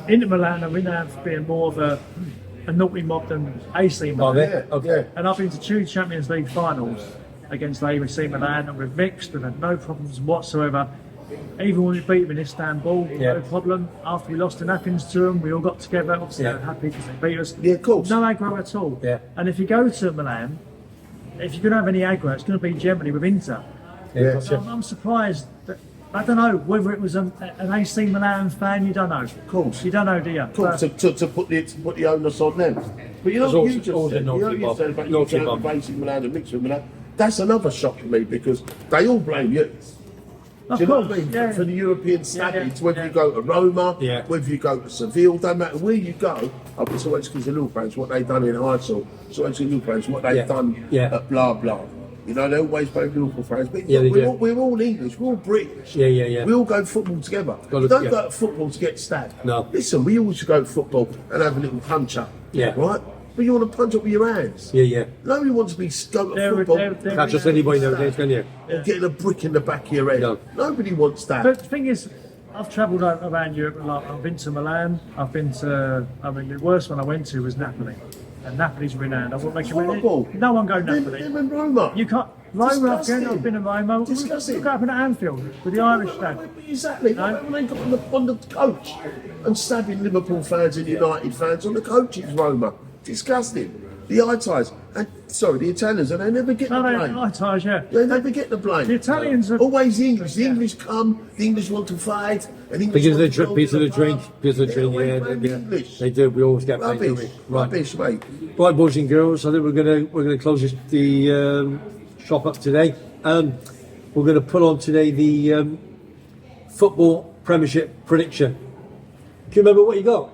Speaker 3: into Milan I've been there for being more of a naughty mob than AC
Speaker 1: Oh,
Speaker 3: mob.
Speaker 1: there? Okay.
Speaker 3: And I've been to 2 Champions League finals against AC Milan, and we've mixed, we've had no problems whatsoever. Even when we beat them in Istanbul,
Speaker 1: Yeah.
Speaker 3: no problem. After we lost in Athens to them, we all got together, obviously
Speaker 1: Yeah.
Speaker 3: they were happy because they beat us.
Speaker 2: Yeah, of course.
Speaker 3: No aggro at all.
Speaker 1: Yeah.
Speaker 3: And if you go to Milan, if you're going to have any aggro, it's going to be generally with Inter.
Speaker 1: Yeah,
Speaker 2: Yeah.
Speaker 1: gotcha.
Speaker 3: I'm surprised that, I don't know whether it was an AC Milan fan, you don't know. Of
Speaker 2: course.
Speaker 3: You don't know, do you?
Speaker 2: Cool, to put the onus on them. But you know
Speaker 1: There's
Speaker 2: what
Speaker 1: also-
Speaker 2: you just
Speaker 1: also
Speaker 2: said? You know
Speaker 1: naughty
Speaker 2: what you
Speaker 1: mob.
Speaker 2: said about
Speaker 1: Naughty
Speaker 2: you
Speaker 1: mob.
Speaker 2: facing Milan and mixing Milan? That's another shock to me because they all blame you.
Speaker 3: Of
Speaker 2: Do you know
Speaker 3: course,
Speaker 2: what I mean?
Speaker 3: yeah.
Speaker 2: For the European stabbings, whether
Speaker 3: yeah.
Speaker 2: you go to Roma,
Speaker 1: Yeah.
Speaker 2: whether you go to Seville, don't matter where you go. It's always because the little fans, what they've done in Heysel, it's always the little fans, what they've
Speaker 1: Yeah.
Speaker 2: done
Speaker 1: Yeah.
Speaker 2: at blah blah. You know, they always blame Liverpool fans. But
Speaker 1: Yeah, they do.
Speaker 2: we're all English, we're all British.
Speaker 1: Yeah.
Speaker 2: We all go football together.
Speaker 1: Gotta-
Speaker 2: We don't
Speaker 1: yeah.
Speaker 2: go to football to get stabbed.
Speaker 1: No.
Speaker 2: Listen, we always go to football and have a little punch up.
Speaker 1: Yeah.
Speaker 2: Right? But you want to punch up with your hands.
Speaker 1: Yeah.
Speaker 2: Nobody wants to be go to
Speaker 3: They're-
Speaker 2: football
Speaker 3: they're-
Speaker 1: Can't trust anybody nowadays, can you?
Speaker 2: or getting a brick in the back of your head.
Speaker 1: No.
Speaker 2: Nobody wants that.
Speaker 3: But the thing is, I've travelled around Europe a lot. I've been to Milan, the worst one I went to was Napoli. And Napoli's renowned. I wouldn't recommend
Speaker 2: Horrible.
Speaker 3: it. No one go
Speaker 2: Them
Speaker 3: Napoli.
Speaker 2: in Roma.
Speaker 3: You can't. Roma,
Speaker 2: Disgusting.
Speaker 3: I've been in Roma.
Speaker 2: Disgusting.
Speaker 3: Look what happened at Anfield with the Irish flag.
Speaker 2: Exactly.
Speaker 3: No.
Speaker 2: When they got on the coach and stabbing Liverpool fans and United fans on the coaches, Roma. Disgusting. The eye-ties. And, sorry, the Italians, and they never get
Speaker 3: No,
Speaker 2: the
Speaker 3: no,
Speaker 2: blame.
Speaker 3: Itage, yeah.
Speaker 2: They never get the blame.
Speaker 3: The Italians are.
Speaker 2: Always the English. The English come, the English want to fight, and English
Speaker 1: Because
Speaker 2: want
Speaker 1: they
Speaker 2: to go
Speaker 1: drink, piece
Speaker 2: to
Speaker 1: of the
Speaker 2: pub.
Speaker 1: drink, piece of the
Speaker 2: They
Speaker 1: drink,
Speaker 2: always
Speaker 1: yeah,
Speaker 2: blame the
Speaker 1: yeah.
Speaker 2: English.
Speaker 1: They do, we always get blamed, don't
Speaker 2: Rubbish.
Speaker 1: we? Right.
Speaker 2: Rubbish, mate.
Speaker 1: Right, boys and girls, I think we're gonna close the shop up today. We're gonna put on today the football Premiership prediction. Do you remember what you got?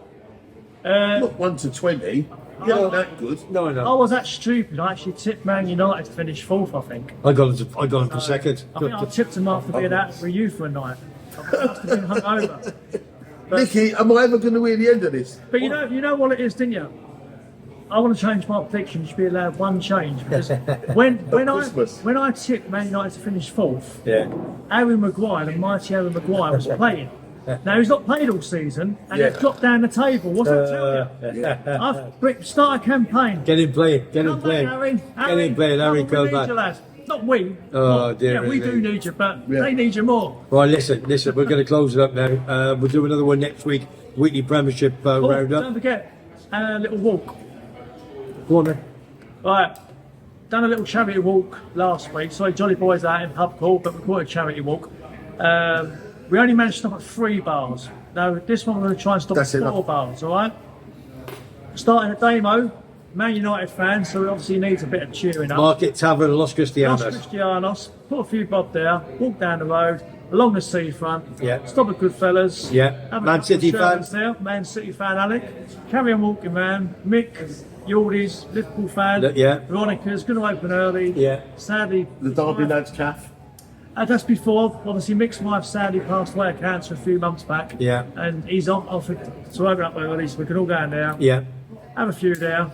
Speaker 2: Not 1 to 20. You ain't that good.
Speaker 1: No,
Speaker 3: I
Speaker 1: no.
Speaker 3: was that stupid. I actually tipped Man United to finish 4th, I think.
Speaker 1: I got him for second.
Speaker 3: I think I tipped them after being out for you for a night. I must have been hungover.
Speaker 2: Nicky, am I ever going to hear the end of this?
Speaker 3: But you know what it is, didn't you? I want to change my prediction. You should be allowed one change because when
Speaker 2: Christmas.
Speaker 3: I tipped Man United to finish 4th,
Speaker 1: Yeah.
Speaker 3: Harry Maguire, the mighty Harry Maguire, was playing. Now he's not played all season, and
Speaker 2: Yeah.
Speaker 3: they've dropped down the table. What's that tell you? I've start a campaign.
Speaker 1: Get him playing. Get him
Speaker 3: Come back,
Speaker 1: playing.
Speaker 3: Harry.
Speaker 1: Get him playing. Harry,
Speaker 3: we
Speaker 1: come
Speaker 3: need
Speaker 1: back.
Speaker 3: you, lads. Not we.
Speaker 1: Oh,
Speaker 3: Not-
Speaker 1: dear
Speaker 3: Yeah, we
Speaker 1: me.
Speaker 3: do need you, but
Speaker 2: Yeah.
Speaker 3: they need you more.
Speaker 1: Right, listen. We're going to close it up now. We'll do another one next week. Weekly Premiership
Speaker 3: Oh,
Speaker 1: roundup.
Speaker 3: don't forget a little walk.
Speaker 1: Go on then.
Speaker 3: Right, done a little charity walk last week. Sorry, Jolly Boys out in pub call, but we call it a charity walk. We only managed to stop at 3 bars. Now, this one we're going to try and stop
Speaker 2: That's
Speaker 3: at 4
Speaker 2: enough.
Speaker 3: bars, all right? Starting at Damo, Man United fans, so he obviously needs a bit of cheering up.
Speaker 1: Market Tavern, Los
Speaker 3: Los
Speaker 1: Cristianos.
Speaker 3: Cristianos, put a few bob there, walk down the road, along the seafront,
Speaker 1: Yeah.
Speaker 3: stop at Goodfellas.
Speaker 1: Yeah.
Speaker 3: Have a
Speaker 1: Man
Speaker 3: couple of
Speaker 1: City
Speaker 3: Shermans
Speaker 1: fan.
Speaker 3: there, Man City fan Alec. Carry on walking, man. Mick, Yordies, Liverpool fan.
Speaker 1: Yeah.
Speaker 3: Veronica's going to open early.
Speaker 1: Yeah.
Speaker 3: Sadly,
Speaker 2: The Derby lads calf.
Speaker 3: that's before, obviously, Mick's wife sadly passed away of cancer a few months back.
Speaker 1: Yeah.
Speaker 3: And he's offered to open up early, so we can all go in there,
Speaker 1: Yeah.
Speaker 3: have a few there.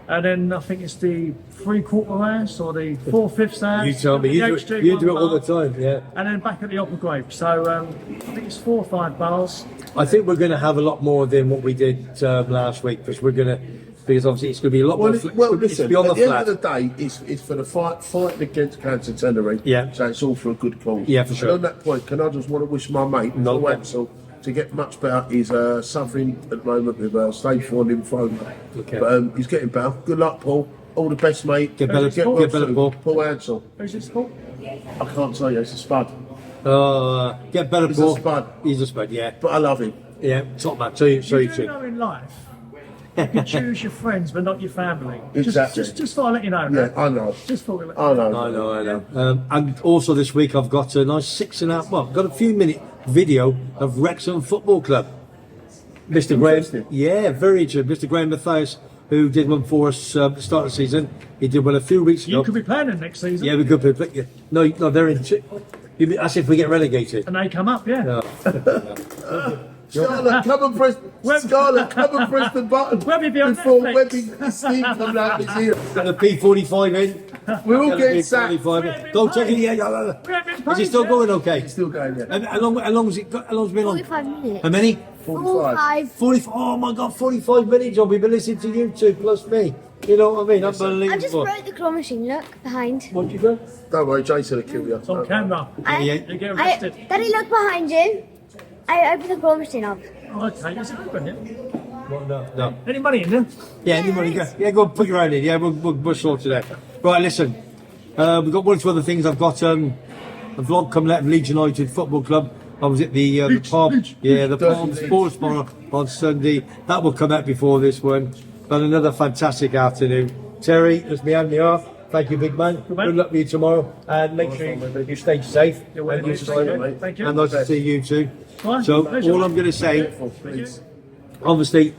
Speaker 3: And then I think it's the 3/4 hours or the 4/5 hours.
Speaker 1: You tell me.
Speaker 3: The
Speaker 1: You do it
Speaker 3: H2
Speaker 1: all the
Speaker 3: bar.
Speaker 1: time. Yeah.
Speaker 3: And then back at the Opera Grape. So I think it's 4 or 5 bars.
Speaker 1: I think we're going to have a lot more than what we did last week because obviously it's going to be a lot more.
Speaker 2: Listen,
Speaker 1: beyond
Speaker 2: at the
Speaker 1: flat.
Speaker 2: end of the day, it's for the fighting against cancer, Tenerife.
Speaker 1: Yeah.
Speaker 2: So it's all for a good cause.
Speaker 1: Yeah, for sure.
Speaker 2: And on that point, can I just want to wish my mate, Phil Ansell, to get much better. He's suffering at the moment with stage 4 lymphoma.
Speaker 1: Okay.
Speaker 2: But he's getting better. Good luck, Paul. All the best, mate.
Speaker 1: Get better, Paul.
Speaker 2: Paul Ansell.
Speaker 3: Who's this for?
Speaker 2: I can't tell you, it's a spud.
Speaker 1: Get better,
Speaker 2: He's
Speaker 1: Paul.
Speaker 2: a spud.
Speaker 1: He's a spud, yeah.
Speaker 2: But I love him.
Speaker 1: Yeah, top man. So you
Speaker 3: You
Speaker 1: too.
Speaker 3: know in life, you can choose your friends but not your family.
Speaker 2: Exactly.
Speaker 3: Just thought I'd let you know.
Speaker 2: Yeah,
Speaker 3: man.
Speaker 2: I know.
Speaker 3: Just thought we'd let
Speaker 2: I know.
Speaker 1: I know. And also this week I've got a nice 6.5. Well, got a few minute video of Wrexham Football Club. Mr.
Speaker 2: Interesting.
Speaker 1: Graham. Yeah, very interesting. Mr. Graham Mathias, who did one for us at the start of the season. He did one a few weeks ago.
Speaker 3: You could be playing them next season.
Speaker 1: Yeah, we could be. Yeah. No, they're in. That's if we get relegated.
Speaker 3: And they come up, yeah.
Speaker 1: No.
Speaker 2: Scarlett, come and press. Scarlett, come and press the button
Speaker 3: Webby be on
Speaker 2: before
Speaker 3: Netflix.
Speaker 2: Webby Steve comes out his ear.
Speaker 1: Got the P45 in.
Speaker 2: We're all
Speaker 1: Got the
Speaker 2: getting sacked.
Speaker 1: P45 in. Go check it. Yeah. Is it still going okay?
Speaker 2: It's still going, yeah.
Speaker 1: And how long has it been on?
Speaker 4: 45 minutes.
Speaker 1: How many?
Speaker 2: 45.
Speaker 1: 45. Oh my God, 45 minutes. John. We've been listening to you two plus me. You know what I mean?
Speaker 4: I just
Speaker 1: Unbelievable.
Speaker 4: broke the claw machine, look, behind.
Speaker 1: What'd you do?
Speaker 2: Don't worry, Jason will kill you.
Speaker 3: It's on camera.
Speaker 4: I,
Speaker 1: Yeah.
Speaker 3: You get arrested.
Speaker 4: Daddy, look behind you. I opened the claw machine up.
Speaker 3: Oh, okay, is it open yet?
Speaker 1: What? No.
Speaker 3: Any money in there?
Speaker 1: Yeah, anybody go? Yeah, go put your own in. Yeah, we'll sort it out. Right, listen. We've got one or two other things. I've got a vlog coming out of Leeds United Football Club. I was at the pub. The Palm Sports Bar on Sunday. That will come out before this one. But another fantastic afternoon. Terry, it's me and me off. Thank you, big man.
Speaker 3: Good man.
Speaker 1: Good luck with you tomorrow. And make sure you stay safe.
Speaker 3: welcome.
Speaker 1: And you
Speaker 3: Thank you.
Speaker 1: And nice to see you too.
Speaker 3: Right,
Speaker 1: So
Speaker 3: pleasure.
Speaker 1: all I'm going to say,
Speaker 2: Please.
Speaker 1: obviously,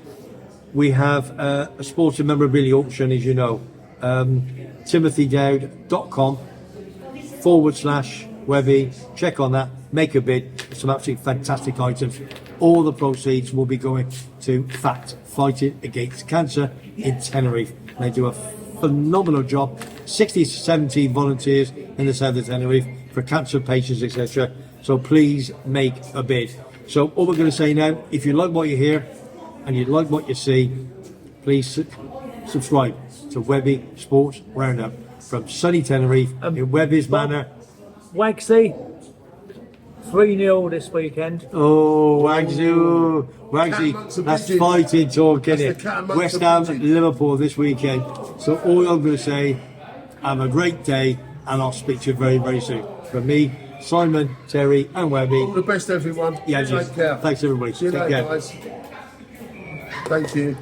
Speaker 1: we have a sports and memorabilia auction, as you know. TimothyDowd.com/Webby. Check on that. Make a bid. Some absolutely fantastic items. All the proceeds will be going to F.A.C.T, Fighting Against Cancer in Tenerife. They do a phenomenal job. 60 to 70 volunteers in the south of Tenerife for cancer patients, etc. So please make a bid. So all we're going to say now, if you like what you hear and you like what you see, please subscribe to Webby Sports Roundup from sunny Tenerife in Webby's Manor.
Speaker 3: Wagsy, 3-0 this weekend.
Speaker 1: Oh, Wagsy, that's fighting talk,
Speaker 2: That's
Speaker 1: isn't
Speaker 2: the
Speaker 1: it?
Speaker 2: cat amongst
Speaker 1: West
Speaker 2: the
Speaker 1: Ham,
Speaker 2: pigeons.
Speaker 1: Liverpool this weekend. So all I'm going to say, have a great day, and I'll speak to you very, very soon. From me, Simon, Terry, and Webby.
Speaker 2: All the best, everyone.
Speaker 1: Yeah,
Speaker 2: Take care.
Speaker 1: thanks everybody.
Speaker 2: See you
Speaker 1: Take
Speaker 2: later,
Speaker 1: care.
Speaker 2: guys. Thank you.